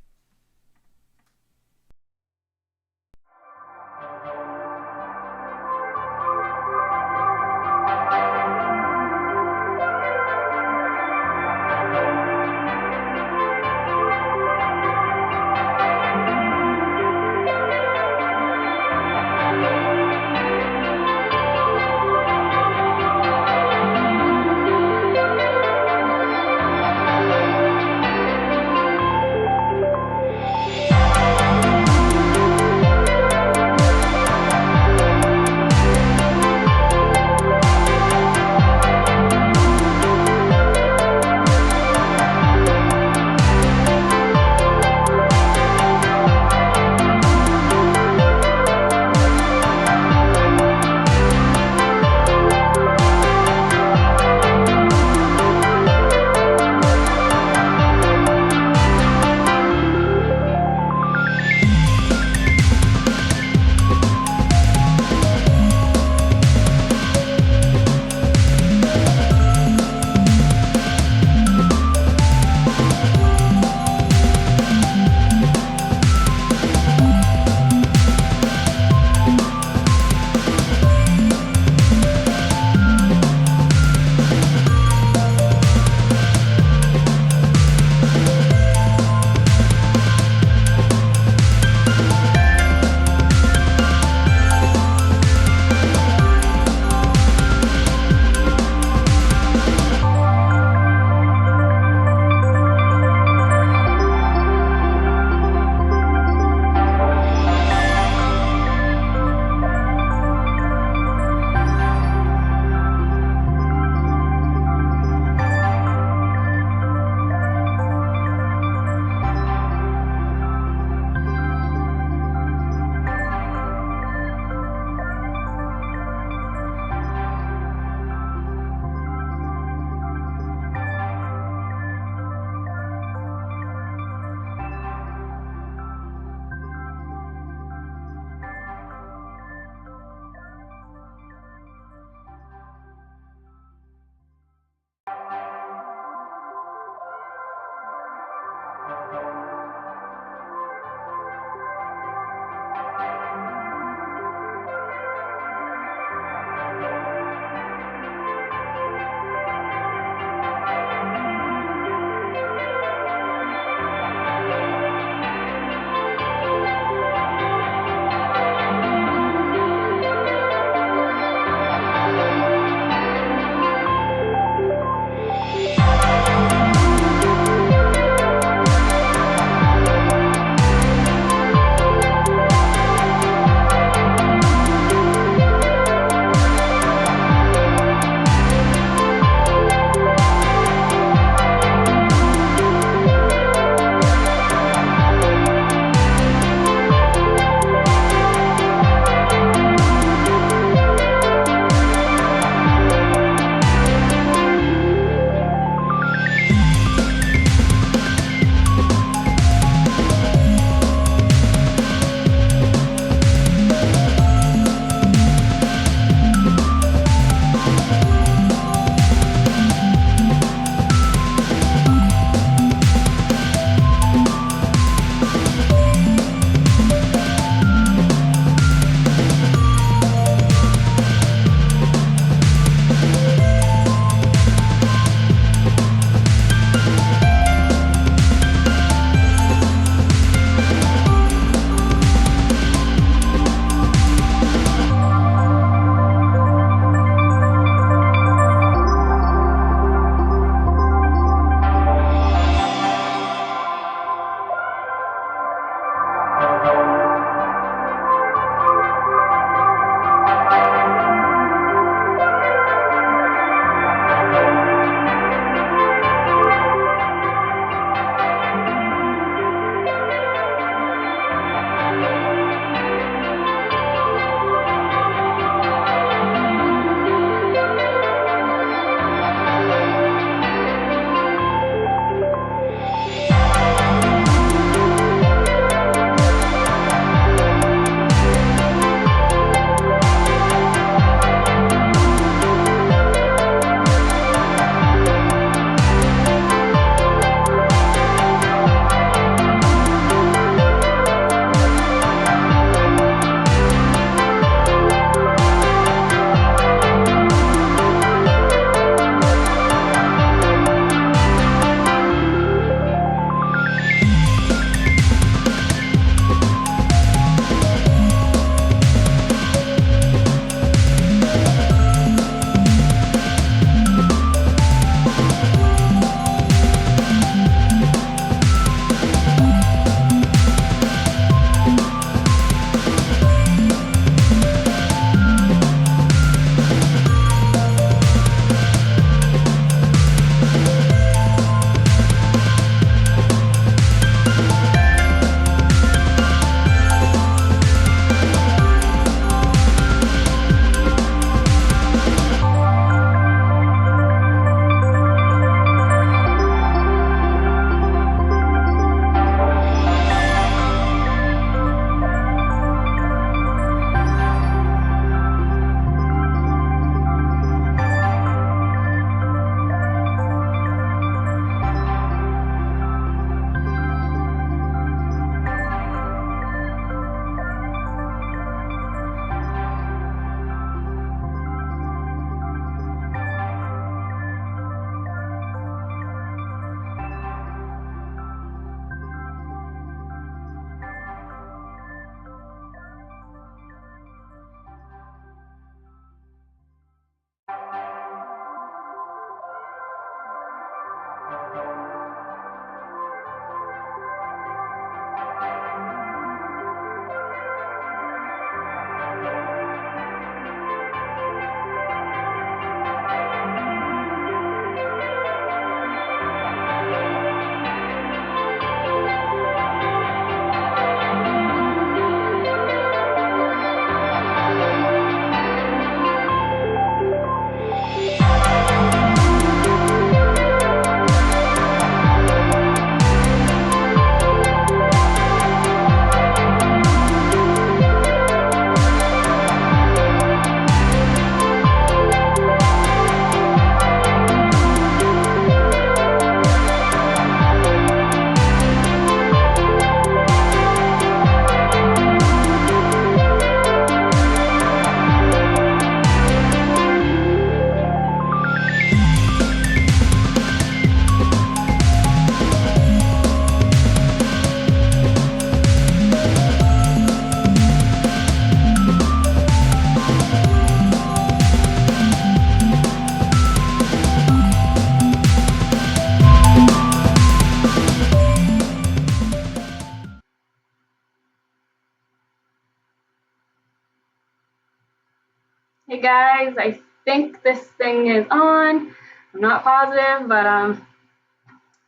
Speaker 3: Hey guys, I think this thing is on. I'm not positive, but I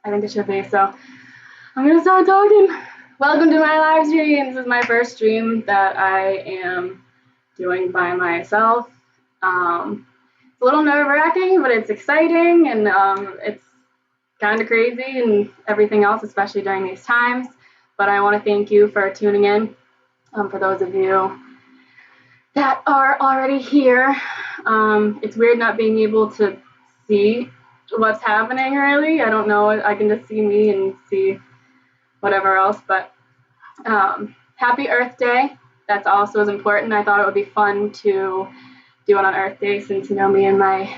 Speaker 3: think it should be. So I'm gonna start talking. Welcome to my live stream. This is my first stream that I am doing by myself. It's a little nerve-wracking, but it's exciting, and it's kind of crazy and everything else, especially during these times. But I want to thank you for tuning in. For those of you that are already here, it's weird not being able to see what's happening, really. I don't know. I can just see me and see whatever else. But happy Earth Day. That's also as important. I thought it would be fun to do it on Earth Day, since, you know, me and my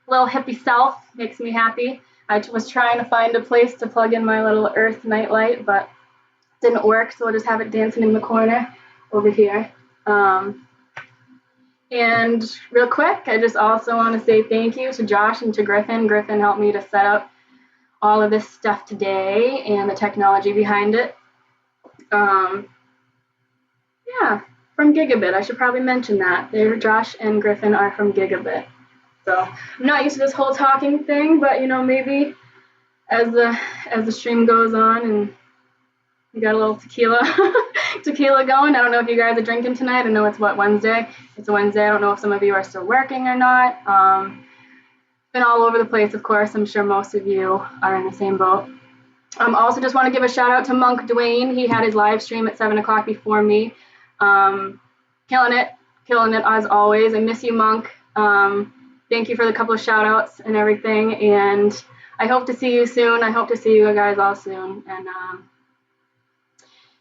Speaker 3: little hippie self makes me happy. I was trying to find a place to plug in my little Earth nightlight, but it didn't work, so I'll just have it dancing in the corner over here. And real quick, I just also want to say thank you to Josh and to Griffin. Griffin helped me to set up all of this stuff today and the technology behind it. Yeah, from Gigabit. I should probably mention that. Josh and Griffin are from Gigabit. So I'm not used to this whole talking thing, but maybe as the stream goes on and you got a little tequila going. I don't know if you guys are drinking tonight. I know it's Wednesday. It's a Wednesday. I don't know if some of you are still working or not. Been all over the place, of course. I'm sure most of you are in the same boat. Also just want to give a shout out to Munk Duane. He had his live stream at 7 o'clock before me. Killing it as always. I miss you, Monk. Thank you for the couple of shout outs and everything. And I hope to see you soon. I hope to see you guys all soon. And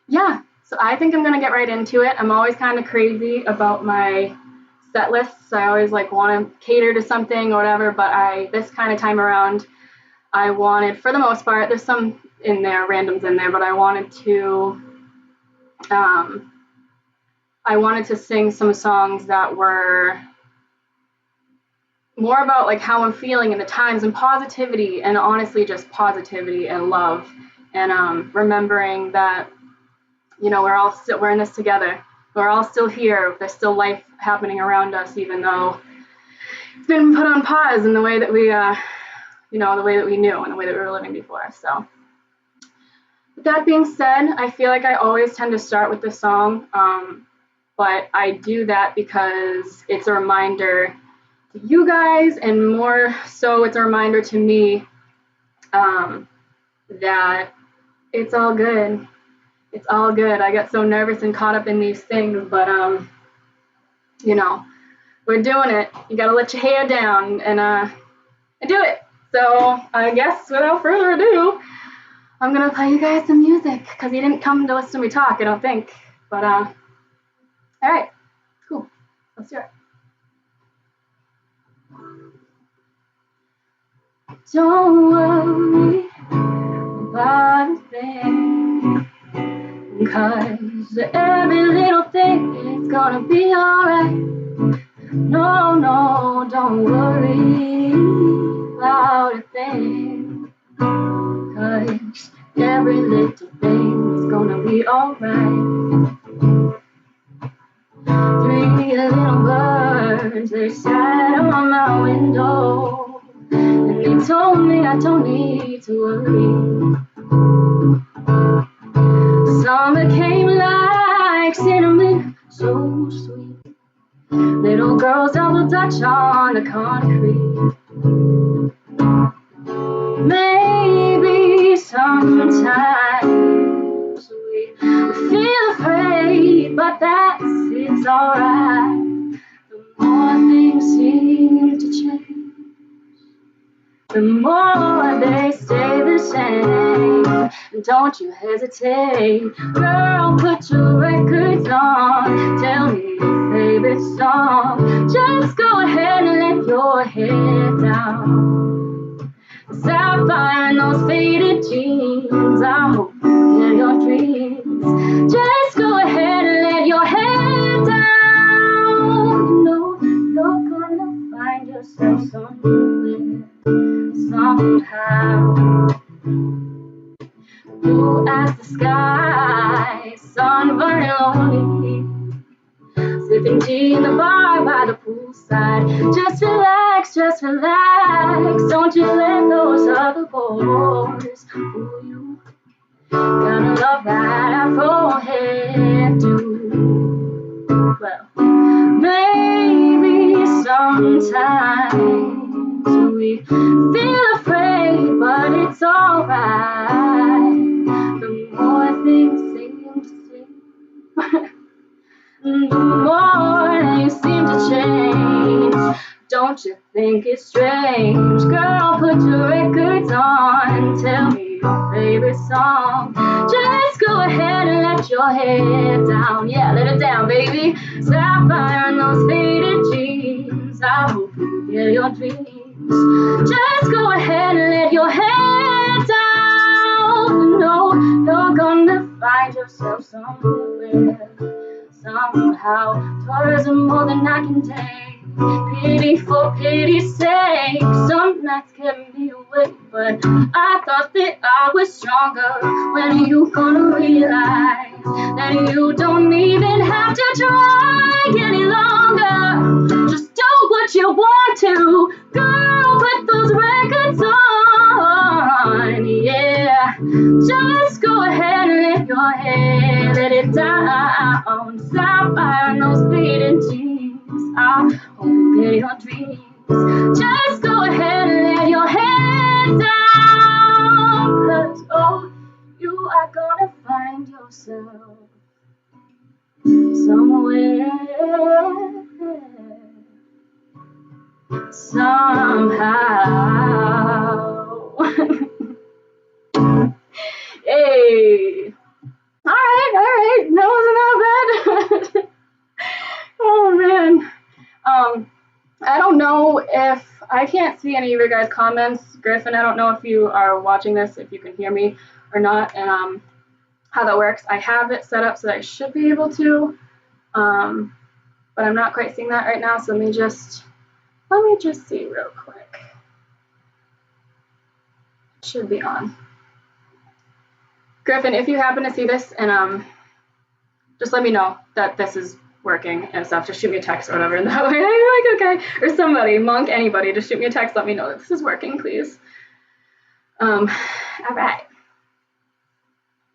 Speaker 3: yeah, so I think I'm going to get right into it. I'm always kind of crazy about my set lists. I always want to cater to something or whatever, but this kind of time around, I wanted, for the most part, there's some in there, randoms in there, but I wanted to sing some songs that were more about how I'm feeling in the times and positivity, and honestly just positivity and love, and remembering that we're in this together. We're all still here. There's still life happening around us, even though it's been put on pause in the way that we the way that we knew and the way that we were living before. So with that being said, I feel like I always tend to start with the song, but I do that because it's a reminder to you guys, and more so it's a reminder to me that it's all good. It's all good. I get so nervous and caught up in these things, but we're doing it. You gotta let your hair down and do it. So I guess without further ado, I'm gonna play you guys some music because you didn't come to listen to me talk, I don't think. But all right, cool. Let's do it. Don't worry about a thing, 'cause every little thing is gonna be alright. No, don't worry about a thing, 'cause every little thing is gonna be alright. 3 little birds, they sat on my window, and they told me I don't need to worry. Summer came like cinnamon, so sweet. Little girls double dutch on the concrete. Maybe sometimes we feel afraid, but it's alright. The more things seem to change, the more they stay the same. Don't you hesitate, girl, put your records on. Tell me your favorite song. Just go ahead and let your head down. Sapphire and those faded jeans, I hope you get your dreams. Just go ahead and let your head down. You're gonna find yourself somewhere, somehow. Blue as the sky, sun burning lonely, sipping tea in the bar by the poolside. Just relax, don't you let those other boys fool you. Gotta love that Afro hairdo. Well, maybe sometimes we feel afraid, but it's alright. The more things seem to seem, the more you seem to change. Don't you think it's strange? Girl, put your records on. Tell me your favorite song. Just go ahead and let your head down. Yeah, let it down, baby. Sapphire and those faded jeans, I hope you get your dreams. Just go ahead and let your head down. No, you're gonna find yourself somewhere, somehow. Tourism more than I can take. Pity for pity's sake, some nights kept me awake, but I thought that I was stronger. When are you gonna realize that you don't even have to try any longer? Just do what you want to, girl, put those records on, yeah. Just go ahead and let your head let it down. Stop firing those fading jeans. I'll obey your dreams. Just go ahead and let your head down. 'Cause oh, you are gonna find yourself somewhere, somehow. Hey. Alright, that wasn't that bad. Oh man. I don't know if I can't see any of your guys' comments. Griffin, I don't know if you are watching this, if you can hear me or not, and how that works. I have it set up so that I should be able to, but I'm not quite seeing that right now. So let me just see real quick. It should be on. Griffin, if you happen to see this, and just let me know that this is working and stuff. Just shoot me a text or whatever, and that way I'm like, okay. Or somebody, Monk, anybody, just shoot me a text. Let me know that this is working, please. All right.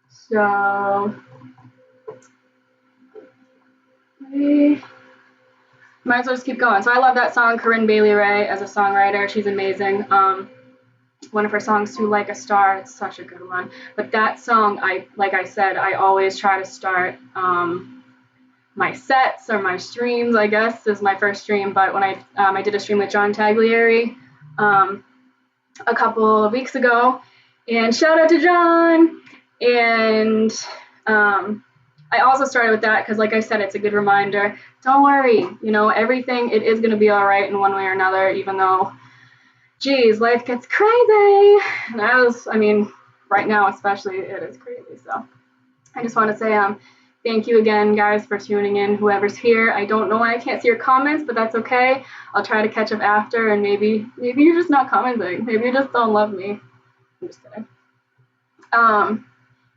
Speaker 3: So we might as well just keep going. So I love that song, Corinne Bailey Rae, as a songwriter. She's amazing. One of her songs, "To Like a Star," it's such a good one. But that song, like I said, I always try to start my sets or my streams, I guess, is my first stream. But when I did a stream with John Taglieri a couple of weeks ago, and shout out to John. And I also started with that because, like I said, it's a good reminder. Don't worry, everything, it is going to be all right in one way or another, even though, geez, life gets crazy. And right now especially, it is crazy. So I just want to say thank you again, guys, for tuning in, whoever's here. I don't know why I can't see your comments, but that's okay. I'll try to catch up after, and maybe you're just not commenting. Maybe you just don't love me. I'm just kidding.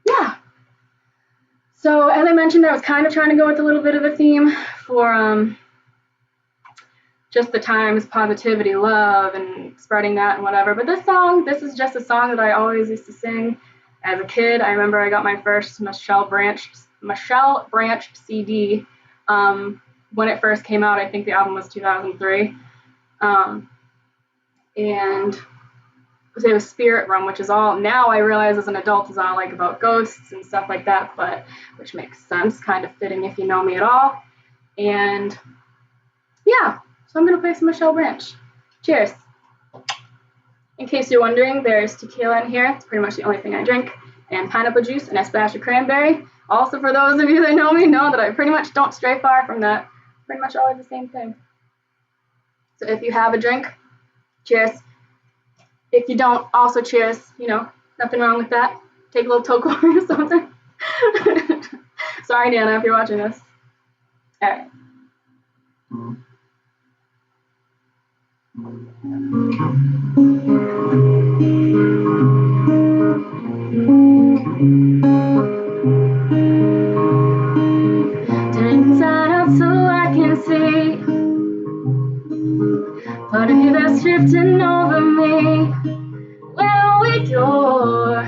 Speaker 3: Yeah. So as I mentioned, I was kind of trying to go with a little bit of a theme for just the times, positivity, love, and spreading that and whatever. But this is just a song that I always used to sing as a kid. I remember I got my first Michelle Branch CD when it first came out. I think the album was 2003. And it was Spirit Room, which is all, now I realize as an adult, is all like about ghosts and stuff like that, but which makes sense, kind of fitting if you know me at all. And yeah, so I'm gonna play some Michelle Branch. Cheers. In case you're wondering, there's tequila in here. It's pretty much the only thing I drink, and pineapple juice and a splash of cranberry. Also, for those of you that know me, know that I pretty much don't stray far from that. Pretty much always the same thing. So if you have a drink, cheers. If you don't, also cheers. Nothing wrong with that. Take a little toke or something. Sorry, Nana, if you're watching this. All right. Turn inside out so I can see part of you that's drifting over me. When we you're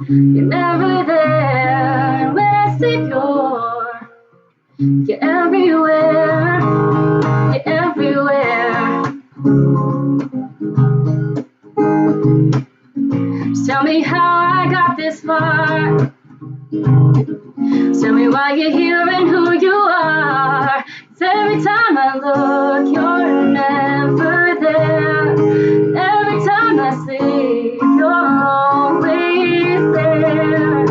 Speaker 3: never there. When I sleep, you're everywhere. You're everywhere. Just tell me how I got this far. Tell me why you're here and who you are. 'Cause every time I look, you're never there. Every time I sleep, you're always there.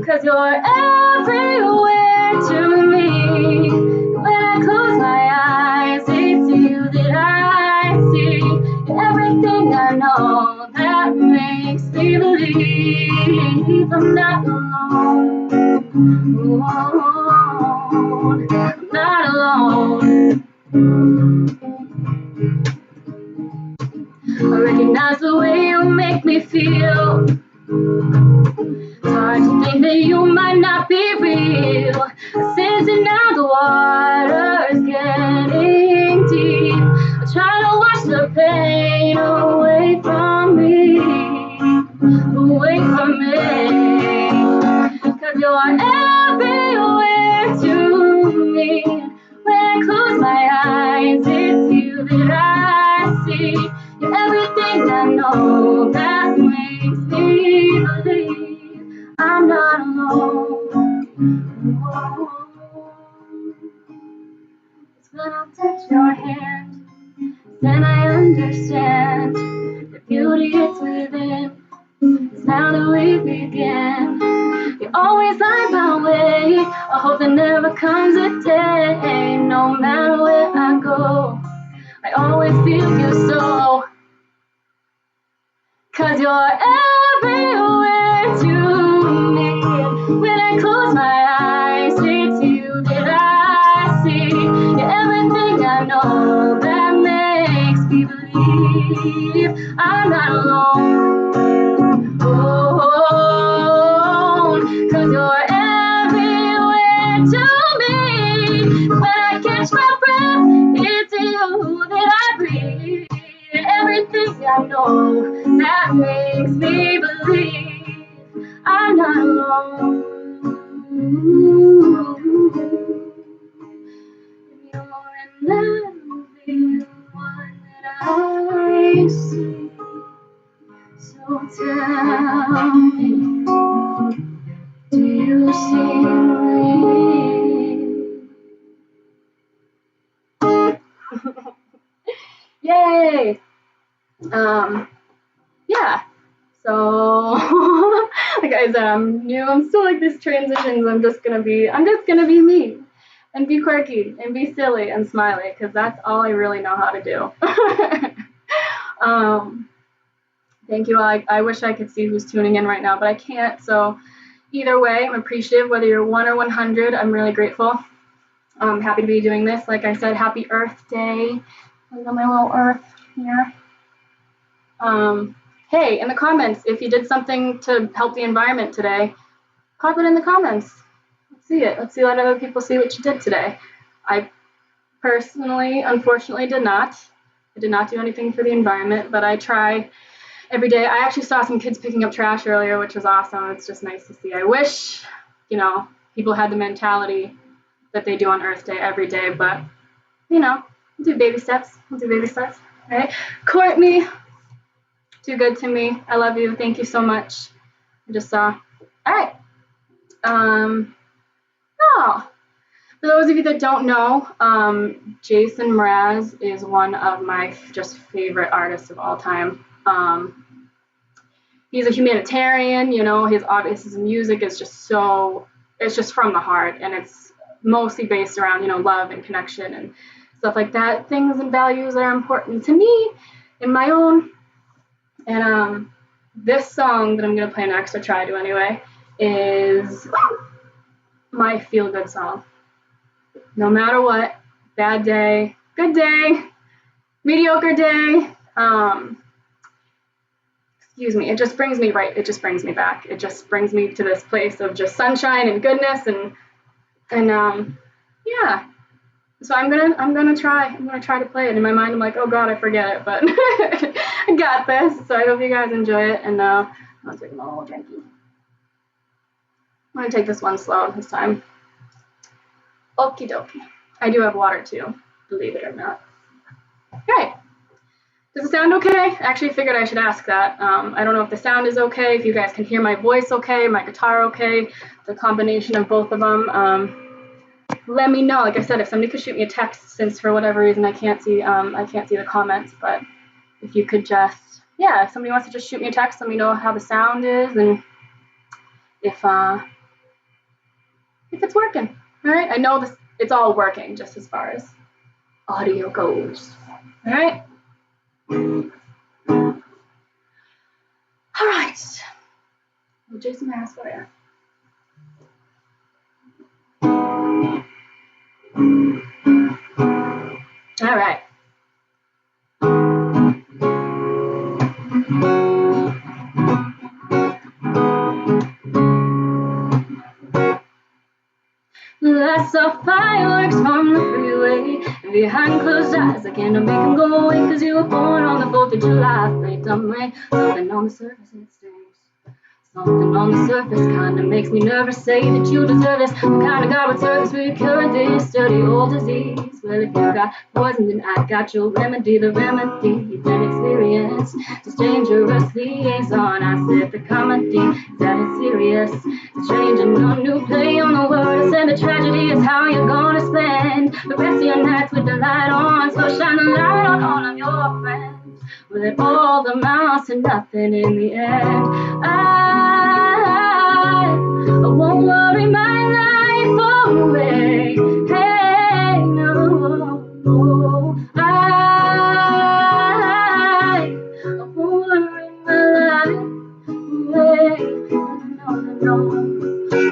Speaker 3: 'Cause you're everywhere to me. When I close my eyes, it's you that I see. You're everything I know that makes me believe I'm not alone. I'm not alone. 'cause the way you make me feel, it's hard to think that you might not be real. Since now the water's getting deep, I try to wash the pain away from me, away from me. 'Cause you're everywhere to me. When I close my eyes, it's you that I see. You're everything I know that makes me believe I'm not alone. It's when I touch your hand, then I understand the beauty it's within. It's now that we begin. You always light my way. I hope there never comes a day. No matter where I go, I always feel you so. 'Cause you're everywhere to me. When I close my eyes, it's you that I see. You're everything I know that makes me believe I'm not alone. Oh, 'cause you're everywhere to me. When I catch my breath, it's you that I breathe. Everything I know that makes me believe I'm not alone. You're the one that I see. So tell me, do you see me? Yay! Yeah. So, like I said, I'm new. I'm still like these transitions. I'm just gonna be me, and be quirky, and be silly, and smiley, because that's all I really know how to do. Thank you all. I wish I could see who's tuning in right now, but I can't. So, either way, I'm appreciative. Whether you're 1 or 100, I'm really grateful. I'm happy to be doing this. Like I said, Happy Earth Day. I got my little Earth here. Hey, in the comments, if you did something to help the environment today, pop it in the comments. Let's see it. Let's see what other people see what you did today. I personally, unfortunately, did not. I did not do anything for the environment, but I try every day. I actually saw some kids picking up trash earlier, which was awesome. It's just nice to see. I wish, people had the mentality that they do on Earth Day every day, but, we'll do baby steps. Right? Courtney, too good to me. I love you. Thank you so much. I just saw. All right. Oh, for those of you that don't know, Jason Mraz is one of my just favorite artists of all time. He's a humanitarian. His music is just it's just from the heart, and it's mostly based around, love and connection and stuff like that. Things and values that are important to me in my own. And this song that I'm going to play next, or try to anyway, is my feel-good song. No matter what, bad day, good day, mediocre day, excuse me, it just brings me back. It just brings me to this place of just sunshine and goodness and yeah. So I'm gonna try to play it. In my mind, I'm like, oh God, I forget it, but I got this. So I hope you guys enjoy it. And I'm gonna take a little drinky. I'm gonna take this one slow this time. Okie dokie. I do have water too, believe it or not. Okay. Does it sound okay? I actually figured I should ask that. I don't know if the sound is okay, if you guys can hear my voice okay, my guitar okay, the combination of both of them. Let me know. Like I said, if somebody could shoot me a text, since for whatever reason I can't see the comments, but if you could just, if somebody wants to just shoot me a text, let me know how the sound is and if it's working. All right, I know it's all working just as far as audio goes. All right. All right. Well, Jason Mraz for you. All right. I saw fireworks from the freeway, and behind closed eyes I can't make them go away. Cause you were born on the 4th of July, late dumb rain. Something on the surface it stings. Something on the surface kinda makes me nervous. Say that you deserve this. What kind of God would service we cure this dirty old disease? Well, if you got poison, then I got your remedy. The remedy is an experience. This dangerous liaison. I said the comedy is that it's serious. It's changing a new play on the words, and the tragedy is how you're gonna spend the rest of your nights with the light on. So shine the light on all of your friends. Will it all amount to nothing in the end? I won't worry my life away. Hey, no. I won't worry my life away. No.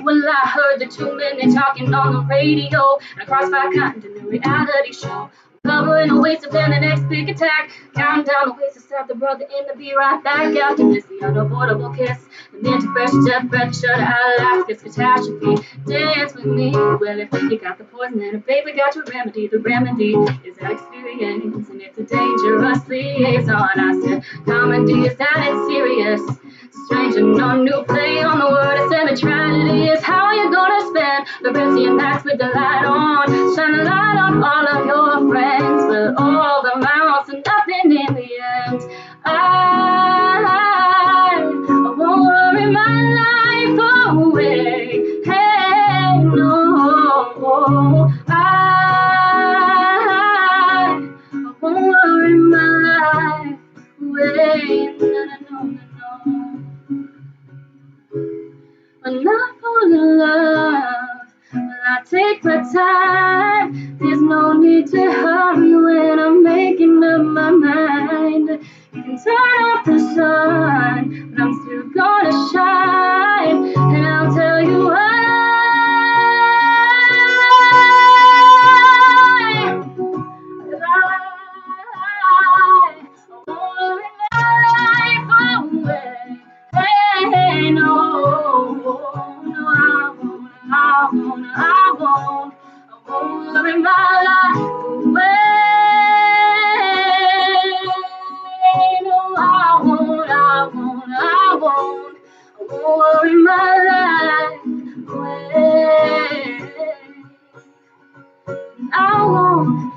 Speaker 3: Well, I heard the 2 men talking on the radio, and across 5 continents, a reality show. Covering the waste of plan the next big attack. Counting down the ways to stab the brother in the be right back. After this, the unavoidable kiss. And then to fresh death breath, shut out life, this catastrophe. Dance with me. Well, if you got the poison and a baby got your remedy, the remedy is that experience. And it's a dangerous liaison. I said, comedy is that it's serious. Strange and no new play on the word. And the tragedy is how you're gonna spend the rest of your nights with the light on. Shine the light on all of your friends, but all the mouths and nothing in the end. I won't worry my life away. Hey, no. I won't worry my life away. No. When I fall in love, will I take my time? There's no need to hurry when I'm making up my mind. You can turn off the sun, but I'm still gonna shine. And I'll tell you why. I won't let my life away. Hey, no, I won't worry my life away. No, I won't worry my life away. I won't,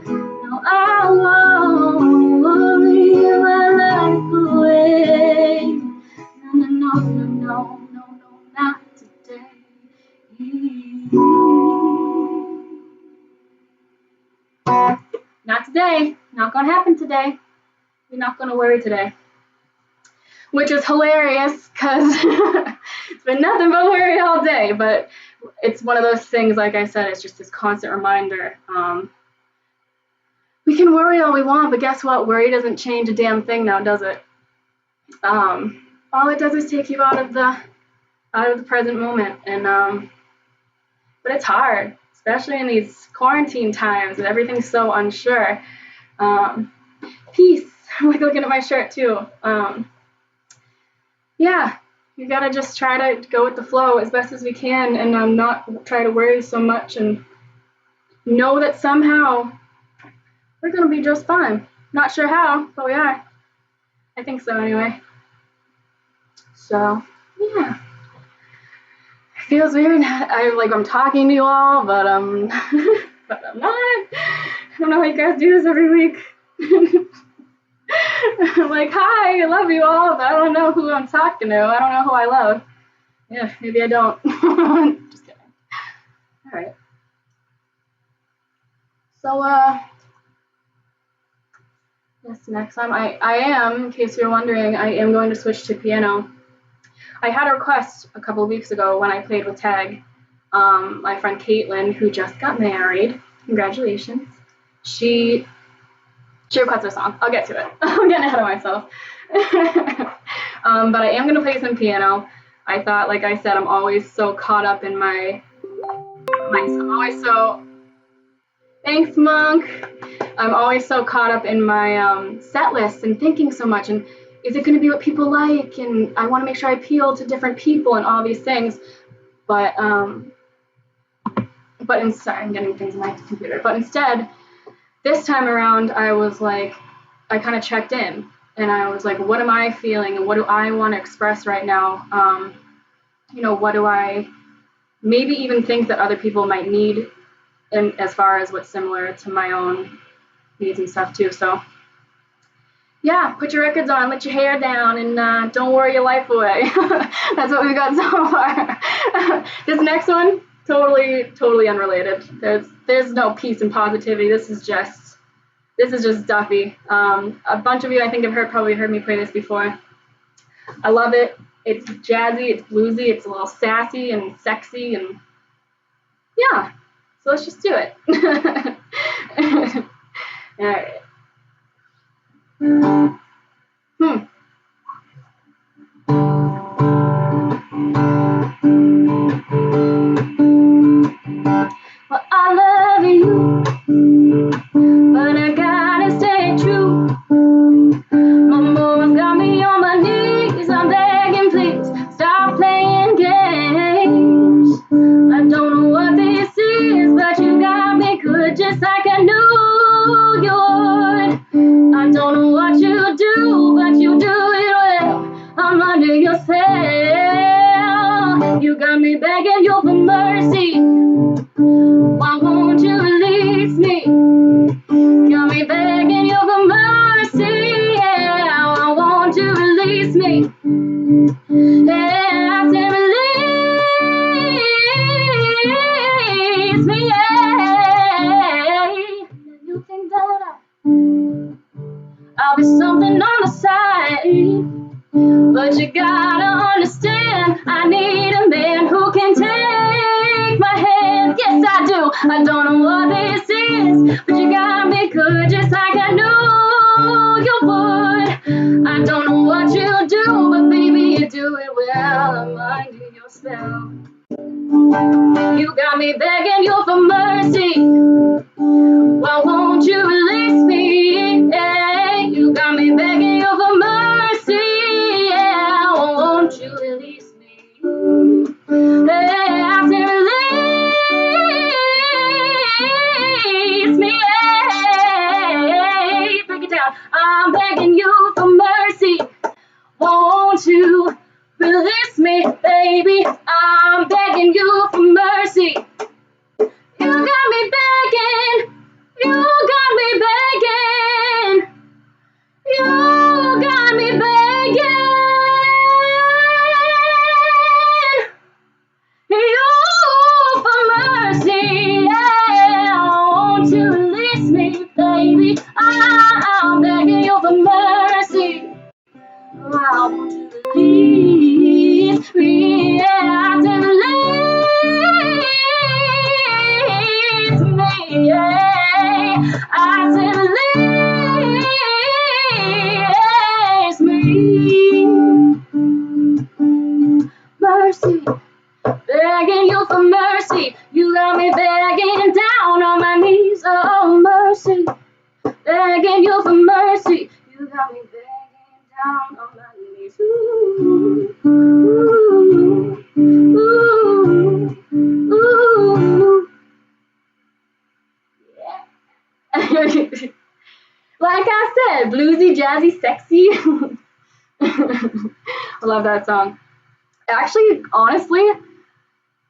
Speaker 3: no, I won't worry my life away. No, not today. Not today. Not gonna happen today. We're not gonna worry today. Which is hilarious because it's been nothing but worry all day, but it's one of those things, like I said, it's just this constant reminder. We can worry all we want, but guess what? Worry doesn't change a damn thing now, does it? All it does is take you out of the present moment, and but it's hard, especially in these quarantine times and everything's so unsure. Peace. I'm like looking at my shirt too. Yeah, you gotta just try to go with the flow as best as we can, and not try to worry so much, and know that somehow we're gonna be just fine. Not sure how, but we are. I think so anyway. So yeah, it feels weird. I'm talking to you all, but but I'm not. I don't know how you guys do this every week. I'm like, hi, I love you all, but I don't know who I'm talking to. I don't know who I love. Yeah, maybe I don't. Just kidding. All right. So, yes, next time I am, in case you're wondering, I am going to switch to piano. I had a request a couple of weeks ago when I played with Tag. My friend Caitlin, who just got married, congratulations. She requested a song. I'll get to it. I'm getting ahead of myself. But I am going to play some piano. I thought, like I said, I'm always so caught up in thanks, Munk. I'm always so caught up in my set list and thinking so much, and is it going to be what people like, and I want to make sure I appeal to different people and all these things. But But instead, I'm getting things on my computer. But instead, this time around, I was like, I kind of checked in, and I was like, what am I feeling, and what do I want to express right now? What do I maybe even think that other people might need, and as far as what's similar to my own needs and stuff too. So yeah, put your records on, let your hair down, and don't worry your life away. That's what we've got so far. This next one, totally unrelated. There's no peace and positivity. This is just Duffy. A bunch of you, I think, have probably heard me play this before. I love it. It's jazzy, it's bluesy, it's a little sassy and sexy, and yeah. So let's just do it. All right. Well, I love you, but I gotta stay true. My boy's got me on my knees, I'm begging, please stop playing games. I don't know what this is, but you got me good just like I knew you would. I don't know what you do, but you do it well. I'm under your spell. You got me begging you for mercy. Why won't you release me? Got me begging you for mercy. Yeah, why won't you release me? Yeah, I said release me. Yeah. You think that I'll be something on the side, but you gotta understand, I need a man who can take my hand. Yes, I do. I don't know what this is, but you got me good just like I knew you would. I don't know what you do, but baby, you do it well. I'm under your spell. You got me begging you for mercy. Why won't you release me? Hey, you got me begging you for mercy. Yeah, why won't you release me? Hey, I said release me. Hey, break it down. I'm begging you for mercy. Won't you release me, baby? I'm begging you for mercy. You got me begging. You got me begging. You got me begging. You for mercy. Yeah, won't you release me, baby? I'm begging you for mercy. Why won't you release me? Yeah, I said release me. Yeah, I said release me. Mercy, begging you for mercy. You got me begging down on my knees. Oh, mercy, begging you for mercy. You got me begging down on my knees. Ooh, ooh, ooh, ooh. Yeah. Like I said, bluesy, jazzy, sexy. I love that song. Actually, honestly,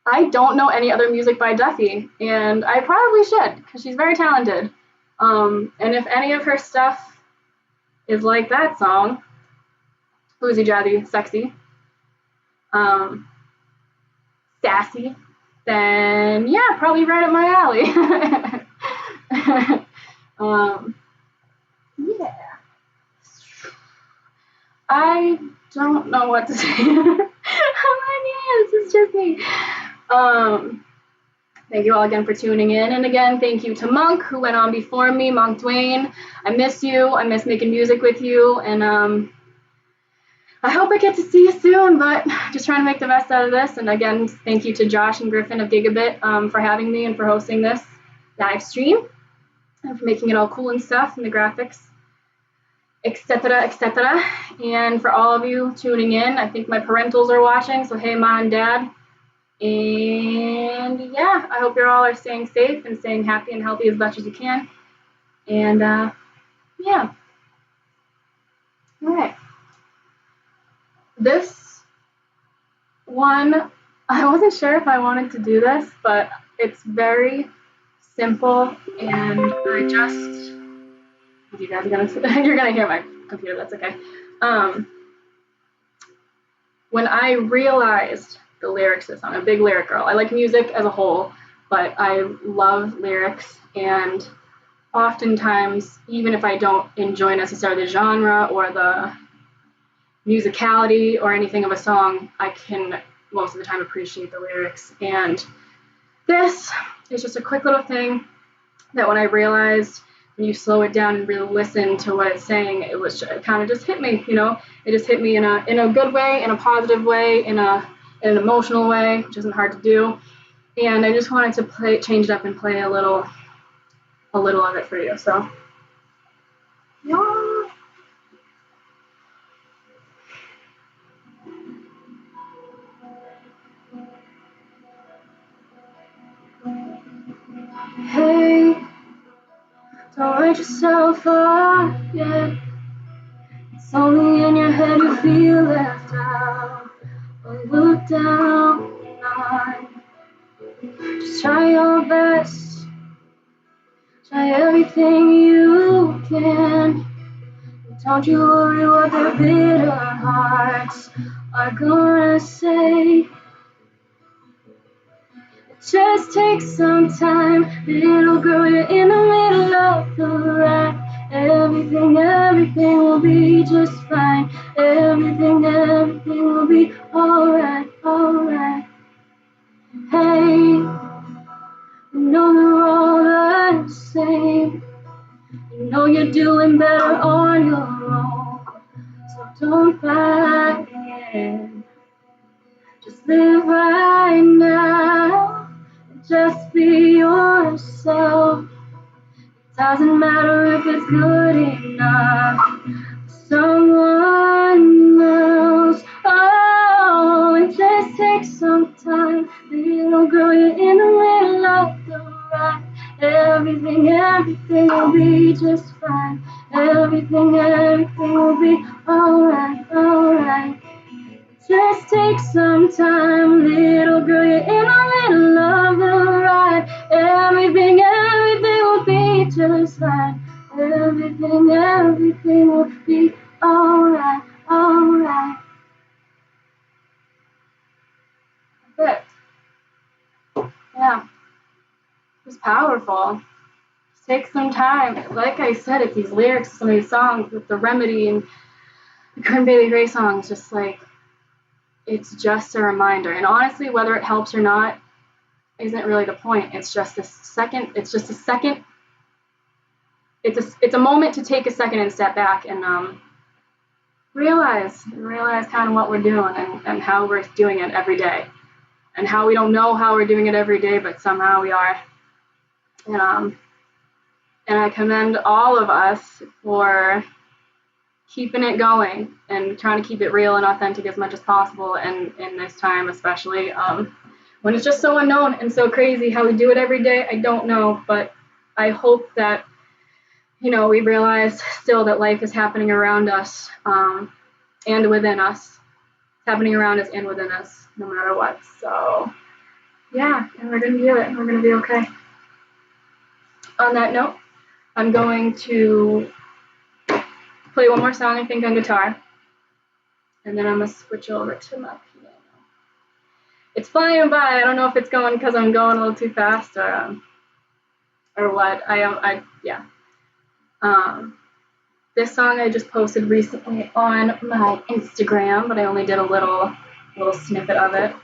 Speaker 3: I don't know any other music by Duffy, and I probably should, because she's very talented. And if any of her stuff is like that song, bluesy, jazzy, sexy, sassy, then yeah, probably right up my alley. Yeah. I don't know what to say. I'm like, yeah, this is just me. Thank you all again for tuning in. And again, thank you to Munk, who went on before me, Munk Duane. I miss you. I miss making music with you. And I hope I get to see you soon, but just trying to make the best out of this. And again, thank you to Josh and Griffin of Gigabit for having me and for hosting this live stream and for making it all cool and stuff and the graphics, etc., etc. And for all of you tuning in, I think my parentals are watching, so hey, Mom and Dad, And yeah, I hope you all are staying safe and staying happy and healthy as much as you can. And yeah, all right. This one, I wasn't sure if I wanted to do this, but it's very simple, and you guys are gonna you're gonna hear my computer. That's okay. When I realized the lyrics to this song, I'm a big lyric girl. I like music as a whole, but I love lyrics, and oftentimes, even if I don't enjoy necessarily the genre or the musicality or anything of a song, I can most of the time appreciate the lyrics. And this is just a quick little thing that when I realized, when you slow it down and really listen to what it's saying, it kind of just hit me, It just hit me in a good way, in a positive way, in an emotional way, which isn't hard to do. And I just wanted to change it up and play a little of it for you. So, yeah. Hey, don't write yourself up yet. It's only in your head you feel left out or looked down on. Just try your best, try everything you can. Don't you worry what their bitter hearts are gonna say. Just take some time, little girl, you're in the middle of the ride. Everything will be just fine. Everything will be alright. Hey, you know we're all the same. You know you're doing better on your own. So don't back in. Just live right now. Just be yourself. Doesn't matter if it's good enough for someone else. Oh, and just take some time. Little girl, you're in the middle of the ride. Everything will be just fine. Everything will be alright. Just take some time, little girl, you're in the middle of the ride. Everything will be just fine. Everything will be alright. That's it. Yeah, it's powerful. Just take some time. Like I said, it's these lyrics, some of these songs with the Remedy and the Current Bailey Ray songs, just like, it's just a reminder. And honestly, whether it helps or not isn't really the point. It's just a second. It's a moment to take a second and step back and realize kind of what we're doing and how we're doing it every day, and how we don't know how we're doing it every day, but somehow we are. And I commend all of us for keeping it going and trying to keep it real and authentic as much as possible, and in this time especially, when it's just so unknown and so crazy. How we do it every day, I don't know, but I hope that we realize still that life is happening around us, and within us. It's happening around us and within us, no matter what. So yeah, and we're gonna do it. We're gonna be okay. On that note, I'm going to play one more song, I think, on guitar, and then I'm gonna switch over to my piano. It's flying by. I don't know if it's going because I'm going a little too fast or what. Yeah. This song I just posted recently on my Instagram, but I only did a little snippet of it.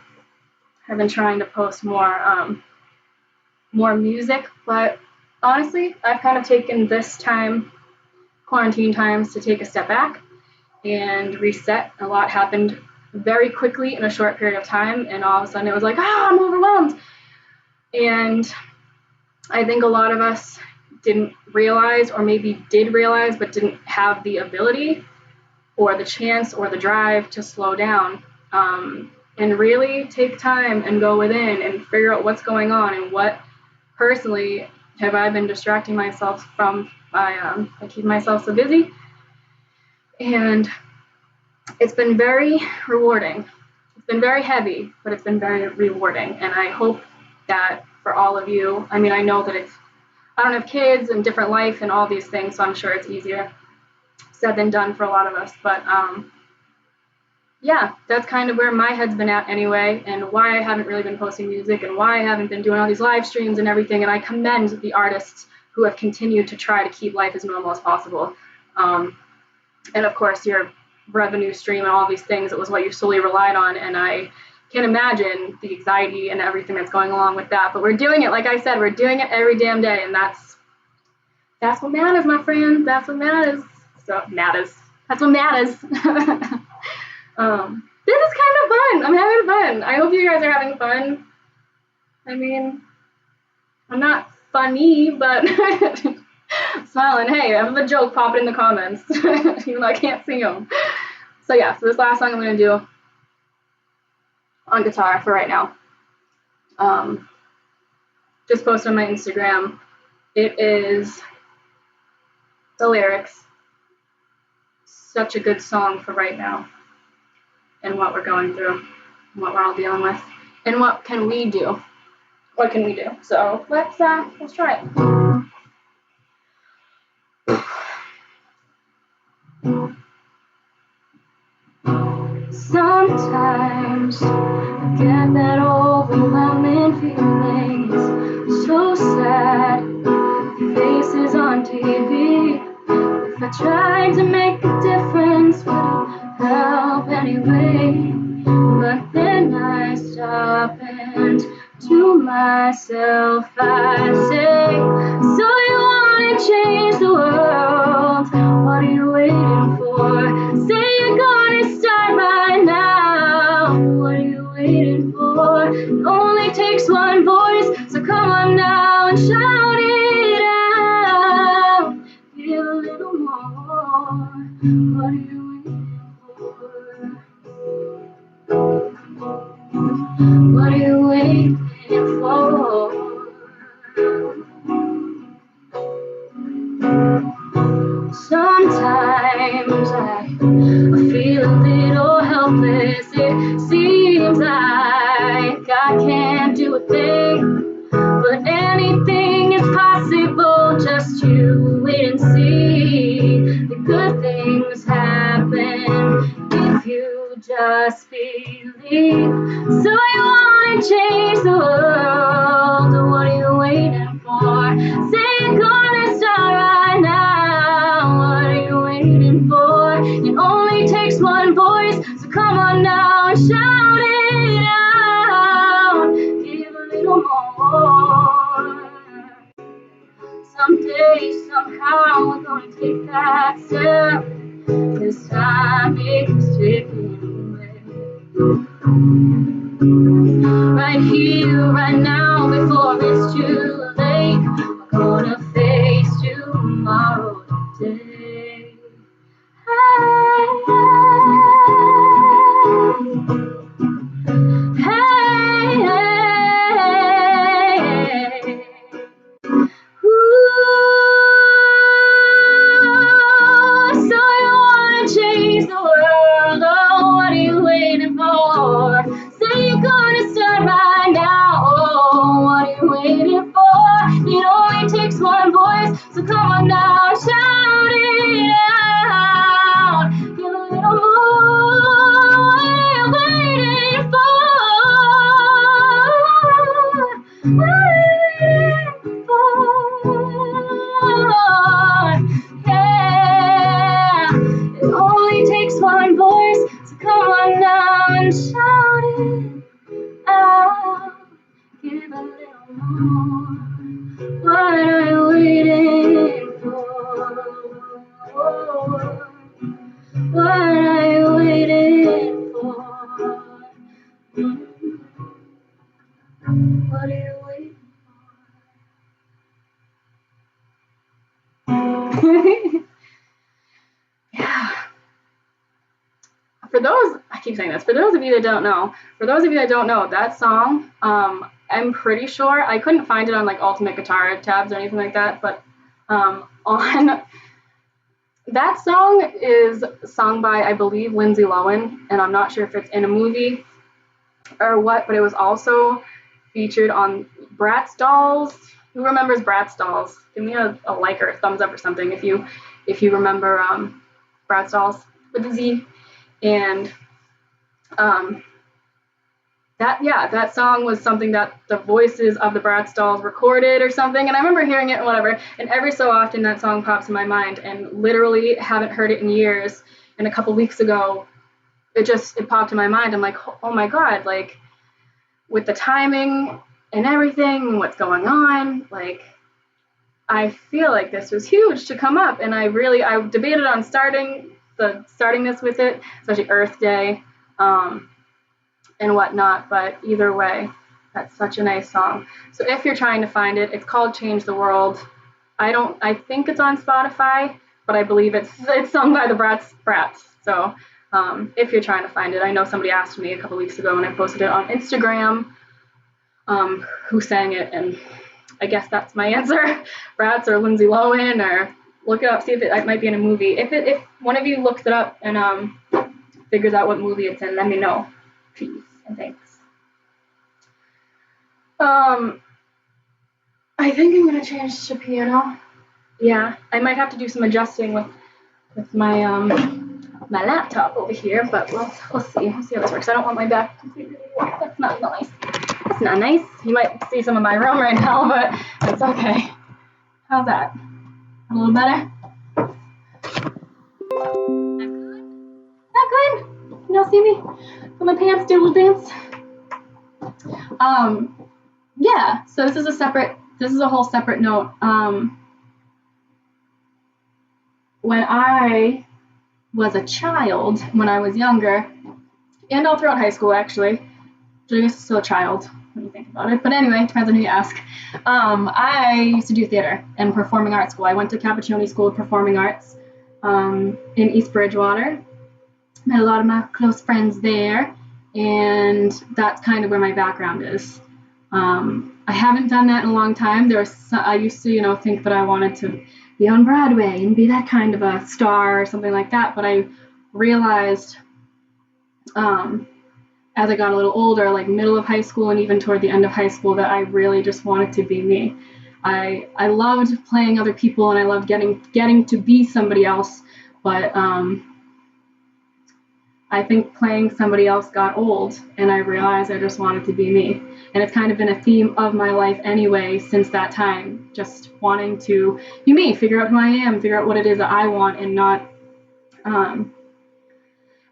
Speaker 3: I've been trying to post more music, but honestly, I've kind of taken this time, quarantine times, to take a step back and reset. A lot happened very quickly in a short period of time, and all of a sudden it was like, I'm overwhelmed. And I think a lot of us didn't realize, or maybe did realize but didn't have the ability or the chance or the drive to slow down, and really take time and go within and figure out what's going on and what personally have I been distracting myself from by keeping myself so busy. And it's been very rewarding. It's been very heavy, but it's been very rewarding. And I hope that for all of you, I mean, I know that I don't have kids and different life and all these things, so I'm sure it's easier said than done for a lot of us. But yeah, that's kind of where my head's been at anyway, and why I haven't really been posting music and why I haven't been doing all these live streams and everything. And I commend the artists who have continued to try to keep life as normal as possible. And of course, your revenue stream and all these things, it was what you solely relied on. And I can imagine the anxiety and everything that's going along with that. But we're doing it, like I said, we're doing it every damn day. And that's what matters, my friends. That's what matters. That's what matters. This is kind of fun. I'm having fun. I hope you guys are having fun. I mean, I'm not funny, but smiling. Hey, I have a joke popping in the comments, even though I can't see them. So yeah, so this last song I'm going to do on guitar for right now. Just posted on my Instagram. It is the lyrics. Such a good song for right now. And what we're going through, and what we're all dealing with, and what can we do? What can we do? So let's try it. Sometimes I get that overwhelming feeling. It's so sad. Faces on TV. If I tried to make a difference, would it help anyway? But then I stop and to myself I say, so you wanna change the world? What are you waiting for? Say you're gonna start right now. What are you waiting for? It only takes one voice, so come on now and shout it out. Give a little more. What are you waiting for? What are you waiting for? Sometimes I feel a little helpless. It seems like I can't do a thing, but anything is possible. Just you wait and see. The good things happen if you just believe. So you wanna change the world? What are you waiting for? Say you're gonna start right now. What are you waiting for? It only takes one voice, so come on now and shout it out. Give a little more. Someday, somehow, we're gonna take that step. This time it's taken away. Right here, right now, before it's too late. We're gonna face tomorrow today. Hey, hey, hey. So you wanna change the world? Oh, what are you waiting for? Say you're gonna start right now. Oh, what are you waiting for? It only takes one voice, so come on now, shout it out. Give a little more. What are you waiting for? What are you waiting for? Yeah, it only takes one voice, so come on now and shout it out. Give a little more. What are you waiting for? What are you waiting for? What are you waiting for? Yeah. For those, I keep saying this, for those of you that don't know, that song, I'm pretty sure, I couldn't find it on like Ultimate Guitar tabs or anything like that, but on that song is sung by, I believe, Lindsay Lohan, and I'm not sure if it's in a movie or what, but it was also featured on Bratz Dolls. Who remembers Bratz Dolls? Give me a like or a thumbs up or something if you remember Bratz Dolls with a Z. And that song was something that the voices of the Bratz Dolls recorded or something, and I remember hearing it and whatever, and every so often that song pops in my mind, and literally haven't heard it in years, and a couple weeks ago it popped in my mind. I'm like, oh my god, like, with the timing and everything, what's going on, like, I feel like this was huge to come up, and I debated on starting this with it, especially Earth Day, and whatnot, but either way, that's such a nice song. So if you're trying to find it, it's called Change the World. I think it's on Spotify, but I believe it's sung by the Bratz. So if you're trying to find it, I know somebody asked me a couple weeks ago when I posted it on Instagram, who sang it, and I guess that's my answer. Bratz or Lindsay Lohan, or look it up, see if it might be in a movie. If one of you looks it up and figures out what movie it's in, let me know, please, and thanks. I think I'm gonna change to piano. Yeah, I might have to do some adjusting with my my laptop over here, but we'll see. We'll see how this works. I don't want my back completely warped. That's not nice. That's not nice. You might see some of my room right now, but that's okay. How's that? A little better? Not good? Can y'all see me? Put my pants, do a little dance. Yeah, so this is a whole separate note. When I was a child, when I was younger, and all throughout high school actually, I guess still a child when you think about it, but anyway, depends on who you ask. I used to do theater and performing arts school. I went to Cappuccini School of Performing Arts in East Bridgewater. Met a lot of my close friends there, and that's kind of where my background is. I haven't done that in a long time. I used to, think that I wanted to be on Broadway and be that kind of a star or something like that, but I realized as I got a little older, like middle of high school and even toward the end of high school, that I really just wanted to be me. I loved playing other people, and I loved getting to be somebody else, but I think playing somebody else got old, and I realized I just wanted to be me. And it's kind of been a theme of my life anyway since that time, just wanting to be me, figure out who I am, figure out what it is that I want, and not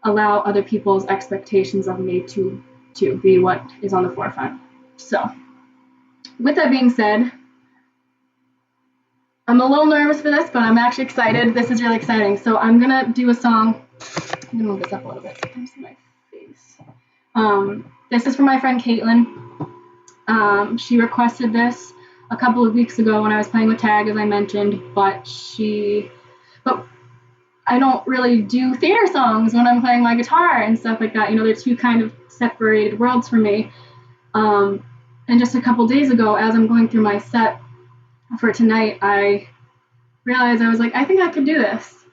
Speaker 3: allow other people's expectations of me to be what is on the forefront. So, with that being said, I'm a little nervous for this, but I'm actually excited. This is really exciting. So I'm going to do a song. I'm going to move this up a little bit so you can see my face. This is from my friend Caitlin. She requested this a couple of weeks ago when I was playing with tag, as I mentioned, but I don't really do theater songs when I'm playing my guitar and stuff like that. They're two kind of separated worlds for me. And just a couple days ago, as I'm going through my set for tonight, I realized, I was like, I think I could do this.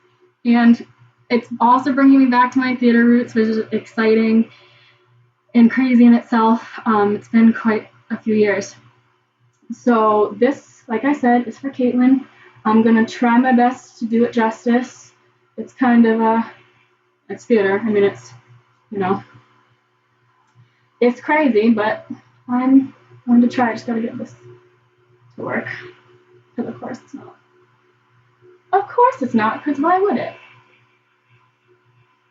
Speaker 3: And it's also bringing me back to my theater roots, which is exciting and crazy in itself. It's been quite a few years. So this, like I said, is for Caitlin. I'm going to try my best to do it justice. It's kind of it's theater. I mean, it's, it's crazy, but I'm going to try. I just got to get this to work. Because of course it's not. Of course it's not, because why would it?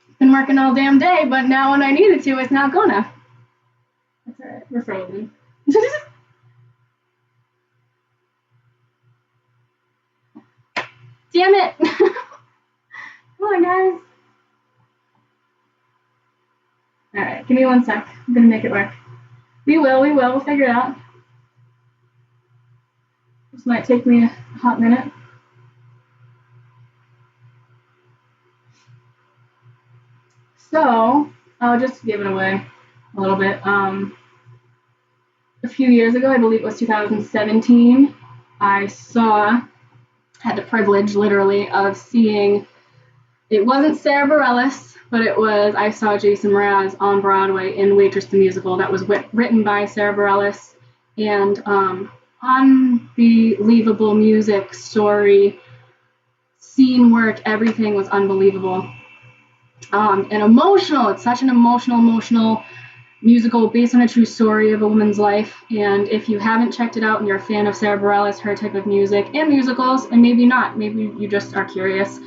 Speaker 3: It's been working all damn day, but now when I need it to, it's not gonna. That's alright, we're frozen. Damn it! Come on, guys. Alright, give me 1 sec. I'm gonna make it work. We will, we'll figure it out. This might take me a hot minute. So, I'll just give it away a little bit. A few years ago, I believe it was 2017, I had the privilege literally of seeing, it wasn't Sarah Bareilles, but I saw Jason Mraz on Broadway in Waitress the Musical that was written by Sarah Bareilles, and unbelievable music, story, scene work, everything was unbelievable. And emotional, it's such an emotional musical based on a true story of a woman's life. And if you haven't checked it out and you're a fan of Sarah Bareilles, her type of music and musicals, and maybe not, maybe you just are curious,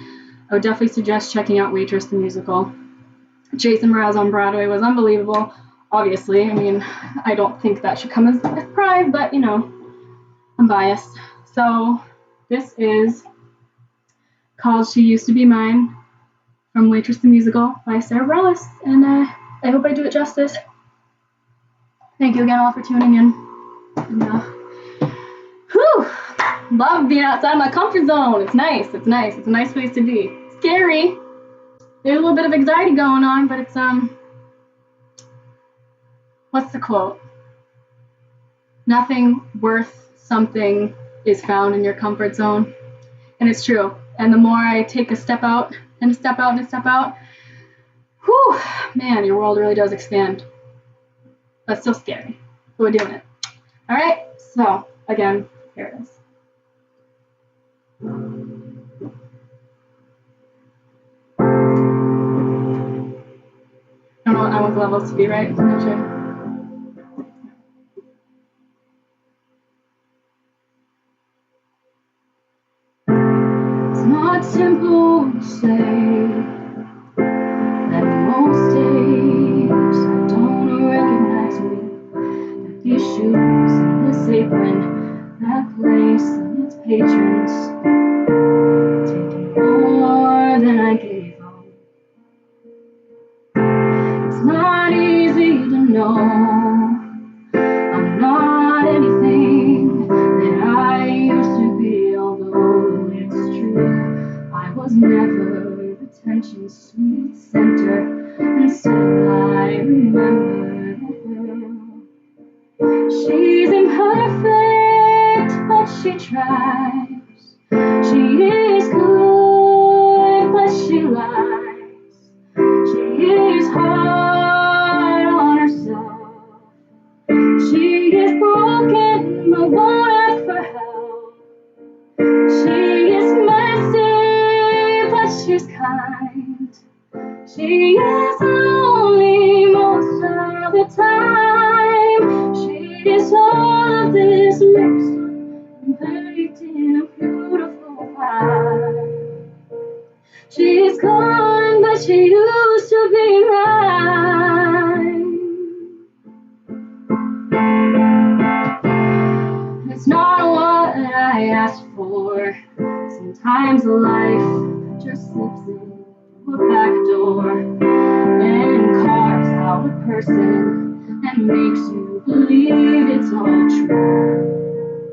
Speaker 3: I would definitely suggest checking out Waitress the Musical. Jason Mraz on Broadway was unbelievable, obviously. I mean, I don't think that should come as a prize, but you know, I'm biased. So this is called She Used to Be Mine from Waitress the Musical by Sarah Bareilles, and I hope I do it justice. Thank you again all for tuning in. And, love being outside my comfort zone. It's nice. It's nice. It's a nice place to be. Scary. There's a little bit of anxiety going on, but it's what's the quote? Nothing worth something is found in your comfort zone. And it's true. And the more I take a step out and a step out and a step out, whew, man, your world really does expand. But still scary. But we're doing it. All right. So again, here it is. I want the levels to be right. I'm not sure. It's not simple to say that most days I don't recognize me. That these shoes and this apron, that place and its patrons, taking more than I gave them. It's not easy to know I'm not anything that I used to be, although it's true I was never attention's sweet center, and still I remember her. She's imperfect, but she tries. She is good, but she lies. She is hard on herself. She is broken, but won't ask for help. She is messy, but she's kind. She is lonely most of the time. She is all of this mixed up and baked in a beautiful pie. She's gone, but she used to be mine. It's not what I asked for. Sometimes life just slips in a back door and carves out a person and makes you believe it's all true.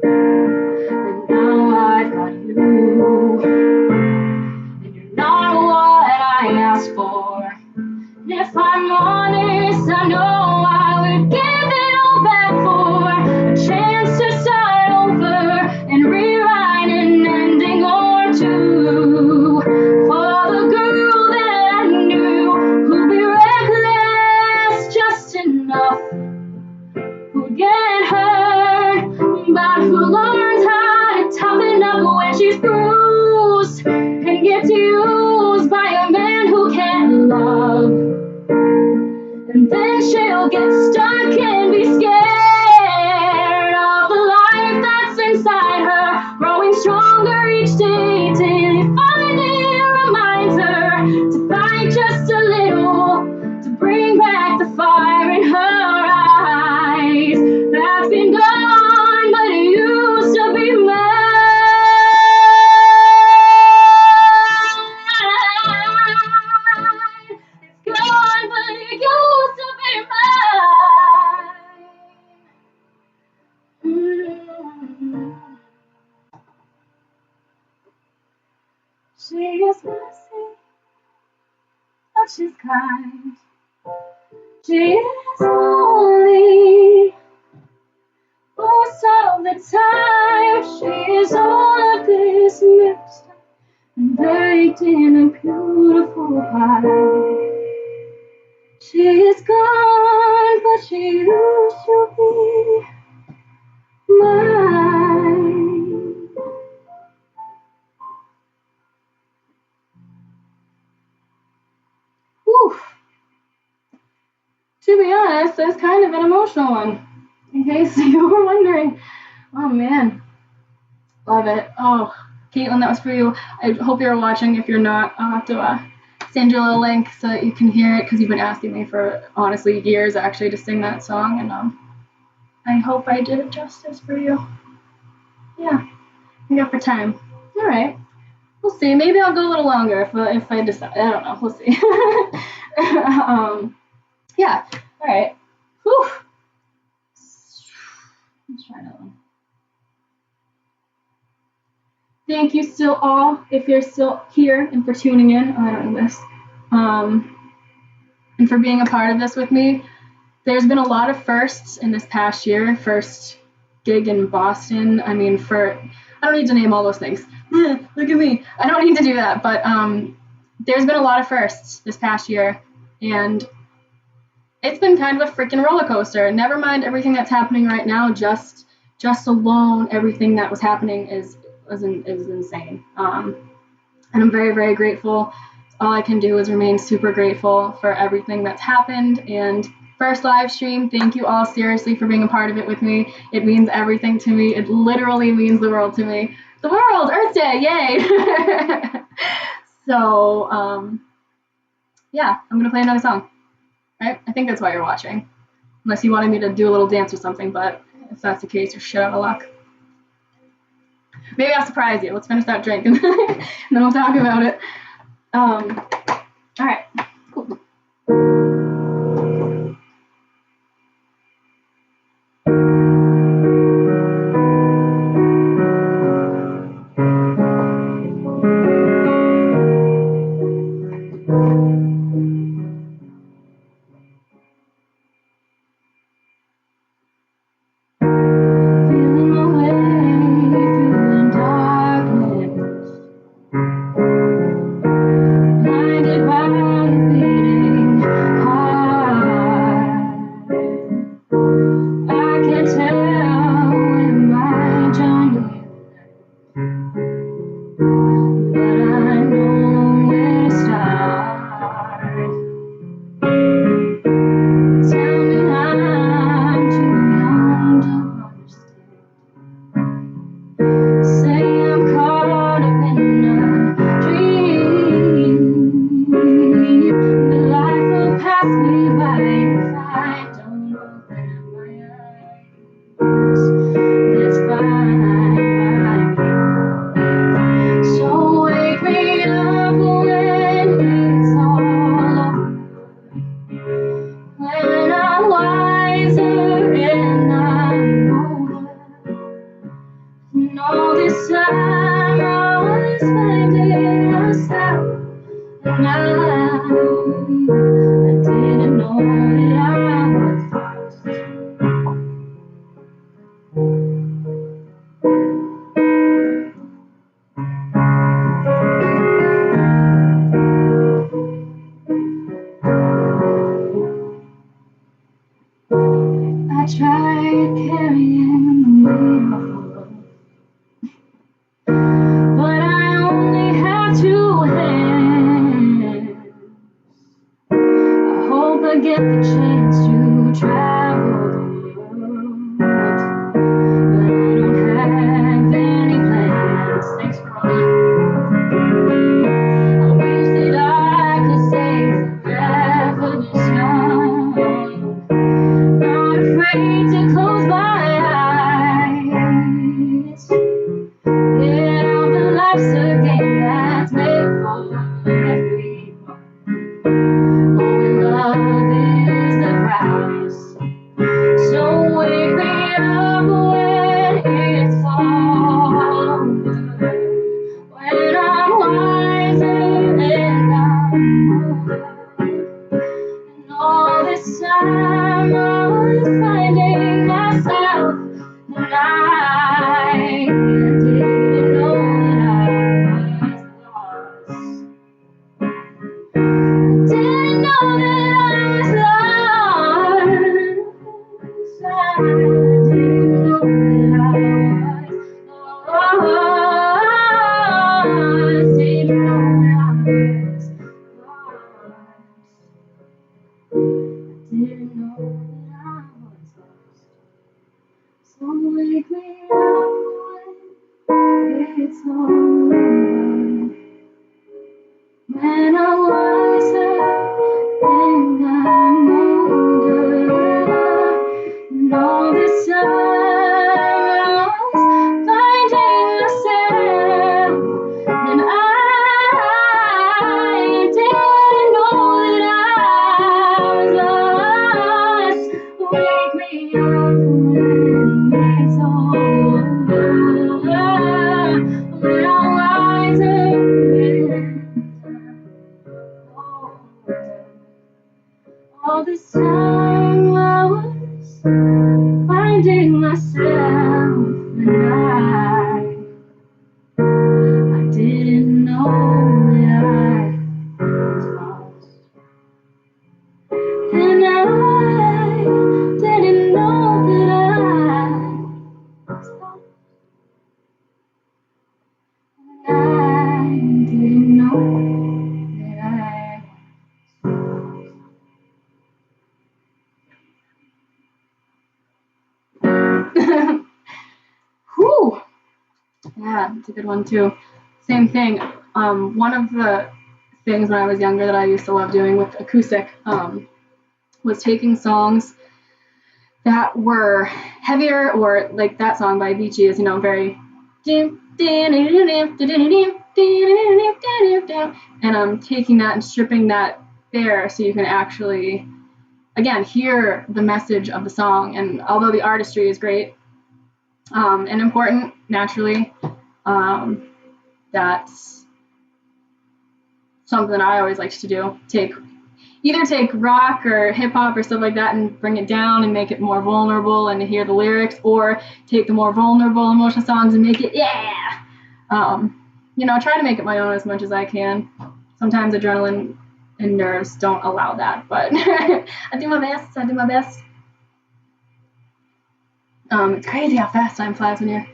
Speaker 3: And now I've got you, and you're not what I asked for. And if I'm honest, I know I would give it all back for a chance to start over and rewrite an ending or two. For the girl that I knew, who'd be reckless just enough, who'd get hurt, but who learns how to toughen up when she's bruised and gets used by a man who can't love. And then she'll get stuck and be scared of the life that's inside her, growing stronger each day till finally reminds her to fight just a little, to bring back the fire in her eyes that's been gone, but it used to be mine. It's gone, but it used to be mine. She is messy, but she's kind. She is lonely most of the time. She is all of this mixed up and baked in a beautiful pie. She is gone, but she used to be mine. Whew. To be honest, that's kind of an emotional one. In case you were wondering. Oh man. Love it. Oh, Caitlin, that was for you. I hope you're watching. If you're not, I'll have to send you a little link so that you can hear it, because you've been asking me for, honestly, years actually to sing that song, and I hope I did it justice for you. Yeah, I got for time. All right. We'll see. Maybe I'll go a little longer if I decide. I don't know. We'll see. Yeah. All right. Whew. Let's try another one. Thank you still all, if you're still here, and for tuning in. Oh, I don't know this. And for being a part of this with me. There's been a lot of firsts in this past year. First gig in Boston. I mean, I don't need to name all those things. Look at me. I don't need to do that. But there's been a lot of firsts this past year. And it's been kind of a freaking roller coaster. Never mind everything that's happening right now. Just alone, everything that was happening is insane. And I'm very, very grateful. All I can do is remain super grateful for everything that's happened. And first live stream, thank you all seriously for being a part of it with me. It means everything to me. It literally means the world to me. The world, Earth Day, yay! So, yeah, I'm going to play another song. Right? I think that's why you're watching. Unless you wanted me to do a little dance or something, but if that's the case, you're shit out of luck. Maybe I'll surprise you. Let's finish that drink and then we'll talk about it. All right. Cool. Feeling my way through the darkness, blinded by a beating heart. I can't tell where my journey ends, but I know where to start. Tell me I'm too young to understand. Say I'm caught up in a dream, but life will pass me by if I don't open my eyes. That's fine by me. So wake me up when it's all over, when I'm wiser and I'm older. And all this time I was finding myself, and I didn't know that I was lost. I tried carrying the weight of the world, but I only had two hands. it's over. When I'm wiser and I'm older, and all this time I was finding myself, and I didn't know that I was lost. Wake me up when it's over. When I'm wiser and all this time I was finding myself, and I didn't know that I was lost, and I didn't know that I was lost, and I didn't know that I Whew. Yeah, it's a good one too. Same thing. One of the things when I was younger that I used to love doing with acoustic was taking songs that were heavier, or like that song by Vicky is, very and I'm taking that and stripping that bare so you can actually, again, hear the message of the song. And although the artistry is great and important, naturally, that's something I always liked to do. Either take rock or hip hop or stuff like that and bring it down and make it more vulnerable and to hear the lyrics, or take the more vulnerable emotional songs and make it try to make it my own as much as I can. Sometimes adrenaline and nerves don't allow that, but I do my best. It's crazy how fast time flies when you're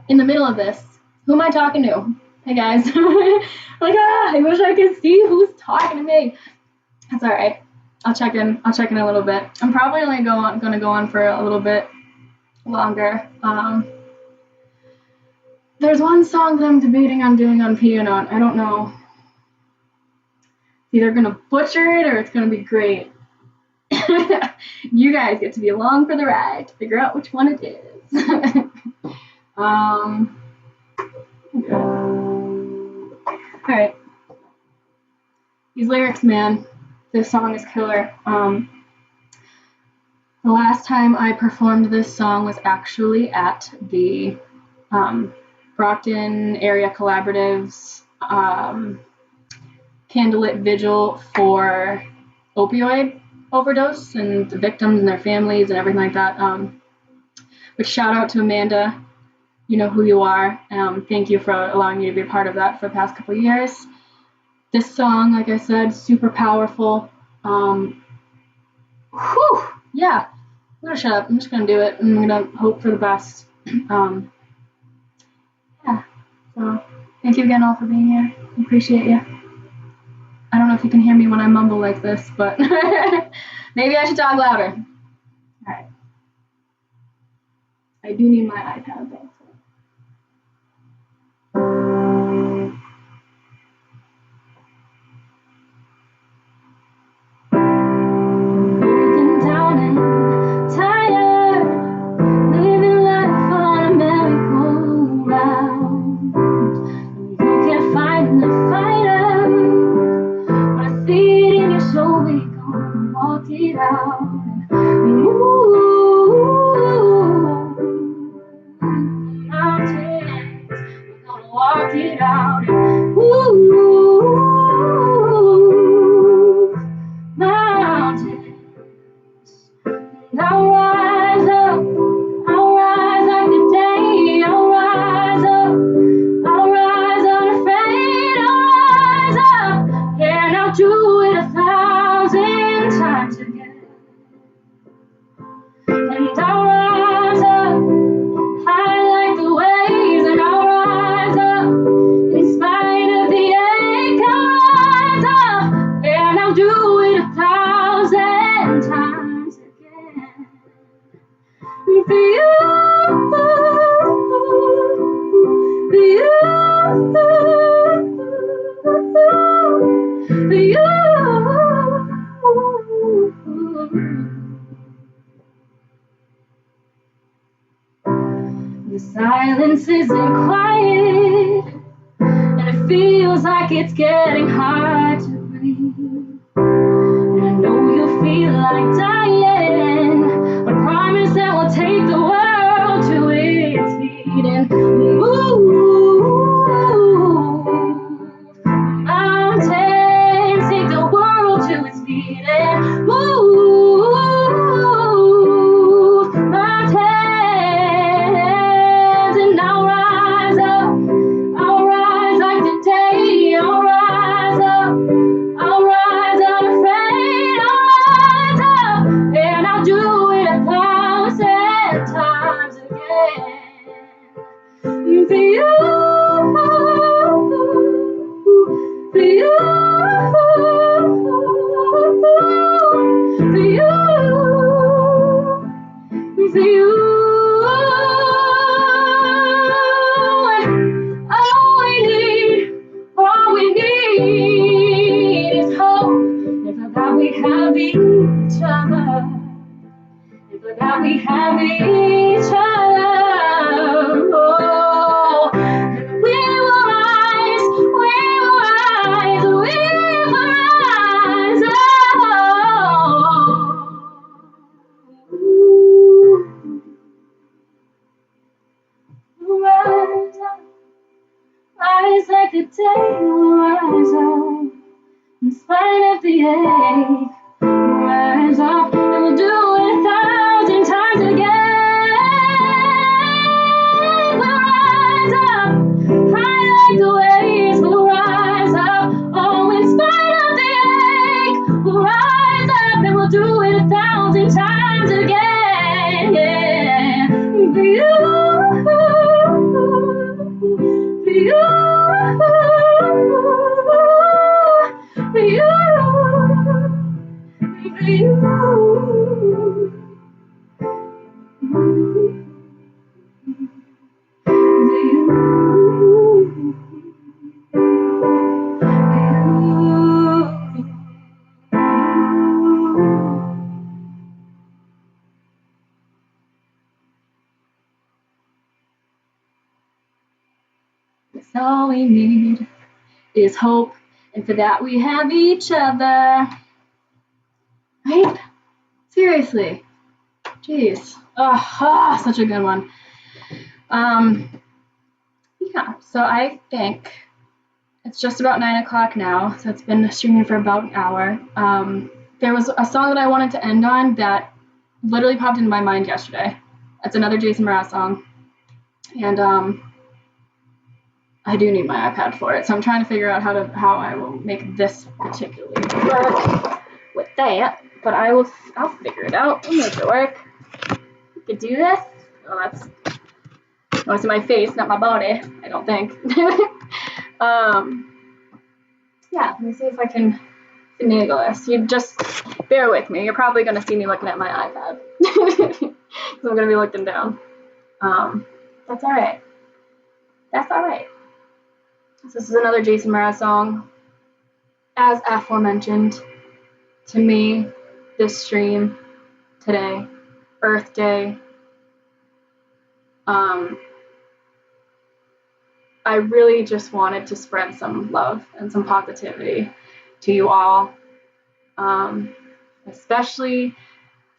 Speaker 3: in the middle of this. Who am I talking to? Hey guys. I wish I could see who's talking to me. That's all right. I'll check in a little bit. I'm probably only going to go on for a little bit longer. There's one song that I'm debating on doing on piano. I don't know. It's either going to butcher it or it's going to be great. You guys get to be along for the ride to figure out which one it is. All right. These lyrics, man. This song is killer. The last time I performed this song was actually at the Brockton Area Collaborative's candlelit vigil for opioid overdose and the victims and their families and everything like that. Which, shout out to Amanda. You know who you are. Thank you for allowing me to be a part of that for the past couple of years. This song, like I said, super powerful. Yeah. I'm gonna shut up. I'm just gonna do it. I'm gonna hope for the best. Yeah. So thank you again all for being here. I appreciate you. I don't know if you can hear me when I mumble like this, but maybe I should talk louder. All right. I do need my iPad though. Inspired silence isn't quiet, and it feels like it's getting hard to breathe. And I know you'll feel like dying, but promise that we'll take the world to its feet and move mountains, take the world to its feet and move mountains. And I'll rise up, I'll rise like today, I'll rise up, I'll rise unafraid, I'll rise up, and I'll do it 1,000 times again. For you, for you, for you, for you. All we need is hope. And for that we have each other. And for that we have each other. Oh, and we will rise, we will rise, we will rise. Oh, rise up. Rise like the day will rise up, in spite of the ache. We'll rise up and we'll do it 1,000 times again. We'll rise up, high like the waves. We'll rise up, oh, in spite of the ache. We'll rise up and we'll do it 1,000 times again. Yeah. For you. For you, for you, for you. That's all we need is hope, and for that we have each other. Right? Seriously. Jeez. Oh, such a good one. Yeah, so I think it's just about 9 o'clock now, so it's been streaming for about an hour. There was a song that I wanted to end on that literally popped into my mind yesterday. It's another Jason Mraz song, and I do need my iPad for it, so I'm trying to figure out how I will make this particularly work with that. But I'll figure it out. I'll make it work. You could do this. Oh, that's. You want to see my face, not my body. I don't think. Yeah. Let me see if I can finagle this. You just bear with me. You're probably gonna see me looking at my iPad because I'm gonna be looking down. That's all right. That's all right. So this is another Jason Mraz song. As aforementioned, to me, this stream today, Earth Day, I really just wanted to spread some love and some positivity to you all, especially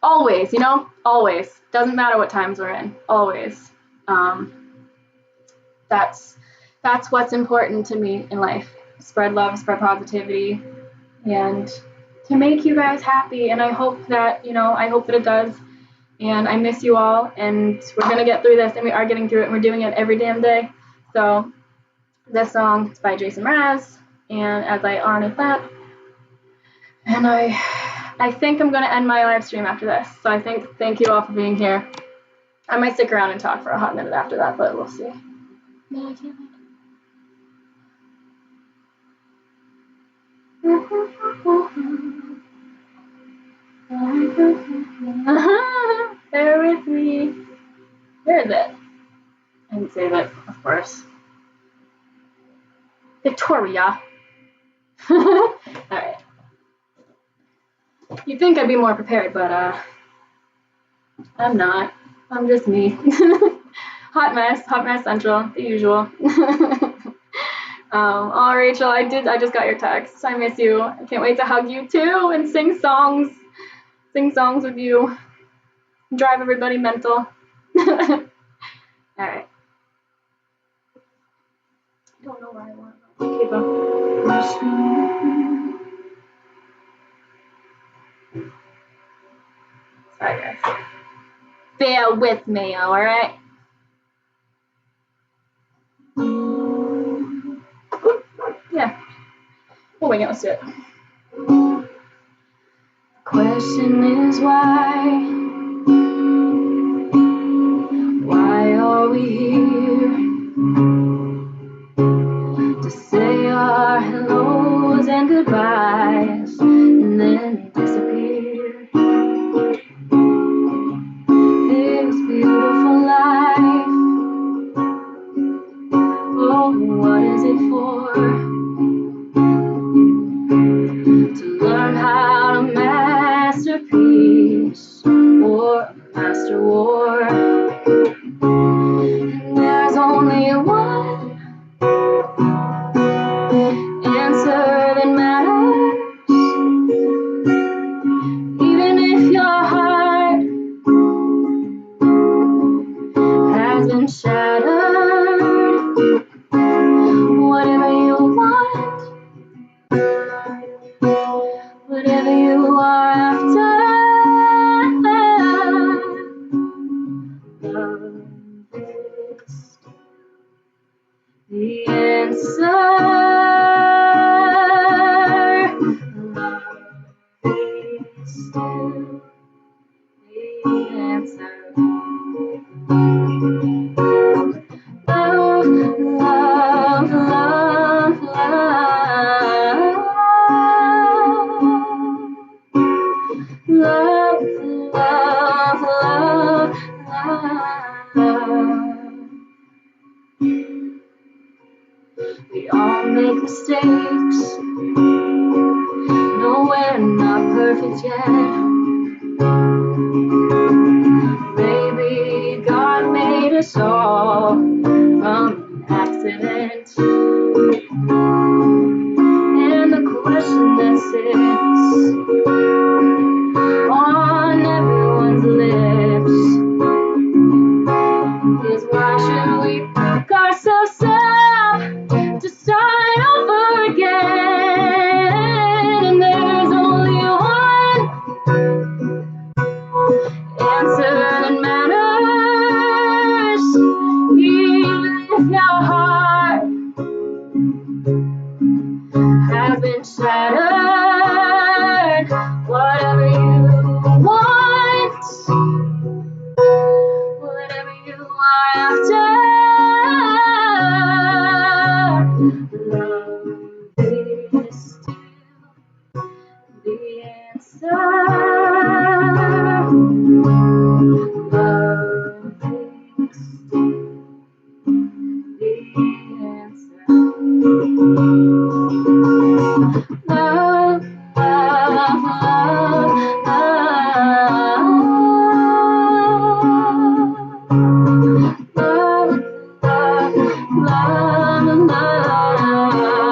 Speaker 3: always, always. Doesn't matter what times we're in, always. That's what's important to me in life. Spread love, spread positivity, and to make you guys happy. And I hope that, it does. And I miss you all, and we're going to get through this, and we are getting through it, and we're doing it every damn day. So this song is by Jason Mraz, and as I honor that, and I think I'm going to end my live stream after this. So thank you all for being here. I might stick around and talk for a hot minute after that, but we'll see. No, I can't. Bear with me. Where is it? I can save it, of course. Victoria. Alright. You'd think I'd be more prepared, but I'm not. I'm just me. Hot mess central, the usual. Oh, Rachel, I just got your text. I miss you. I can't wait to hug you too and sing songs with you. Drive everybody mental. All right. I don't know where I want. Keep on. Sorry, guys. Bear with me, all right? Yeah. We'll wing it. Let's do it. The question is why? Why are we here? To say our hellos and goodbyes and then disappear. This beautiful life, oh, what is it for? To learn how to masterpiece or master war. And there's only one answer that matters. Even if your heart has been shattered, whatever you want, whatever you are after, love is the answer. Love is still the answer. Love, love, love, love. Love, love, love, love. We all make mistakes. No, we're not perfect yet. Maybe God made us all from an accident. And the question that sits on everyone's lips is why should we pick ourselves up to start over again? And there's only one answer that matters. Even if your heart has been shattered, whatever you want, whatever you are after, love is still the answer. Love is still the answer. Love, love, love, love. Love, love, love, love.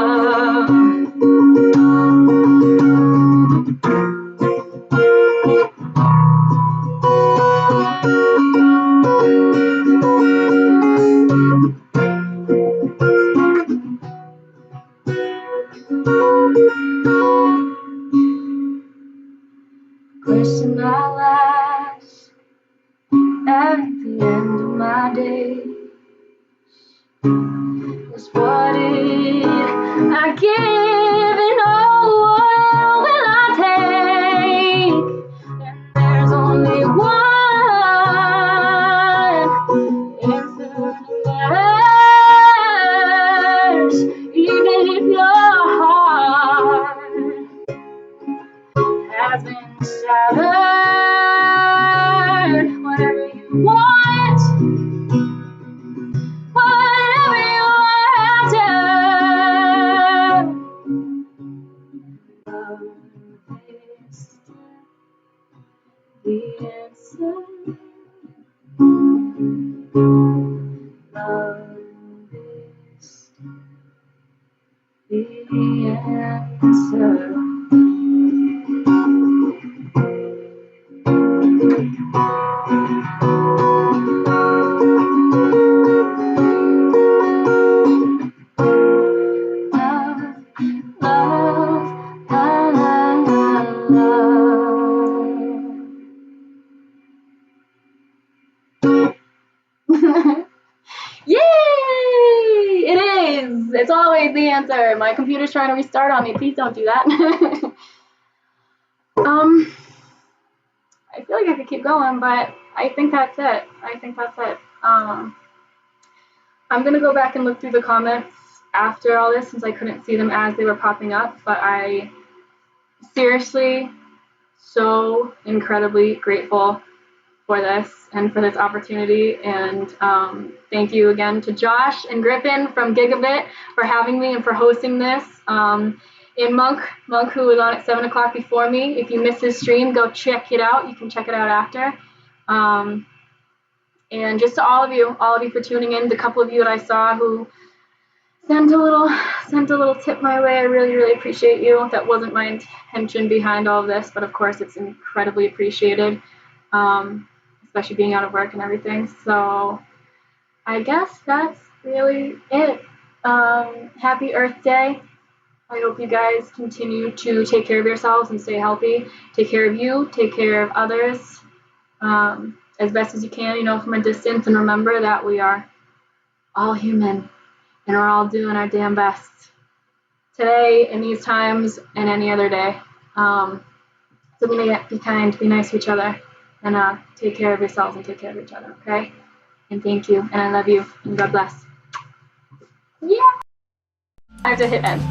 Speaker 3: Question I'll ask at the end of my day is what did I give and oh, what will I take? And there's only one answer that matters, even if your heart has been shattered. Whatever you want, whatever you are after, answer. Yay! It is! It's always the answer. My computer's trying to restart on me. Please don't do that. I feel like I could keep going, but I think that's it. I'm gonna go back and look through the comments after all this since I couldn't see them as they were popping up, but I seriously so incredibly grateful for this and for this opportunity, and thank you again to Josh and Griffin from Gigabit for having me and for hosting this. And Munk, who was on at 7 o'clock before me, if you missed his stream, go check it out. You can check it out after. And just to all of you for tuning in, the couple of you that I saw who sent a little tip my way, I really, really appreciate you. That wasn't my intention behind all of this, but of course it's incredibly appreciated, especially being out of work and everything. So I guess that's really it. Happy Earth Day. I hope you guys continue to take care of yourselves and stay healthy. Take care of you, take care of others, as best as you can, from a distance, and remember that we are all human and we're all doing our damn best today, in these times, and any other day. So be kind, be nice to each other, and take care of yourselves and take care of each other, okay? And thank you, and I love you, and God bless. Yeah! I have to hit end.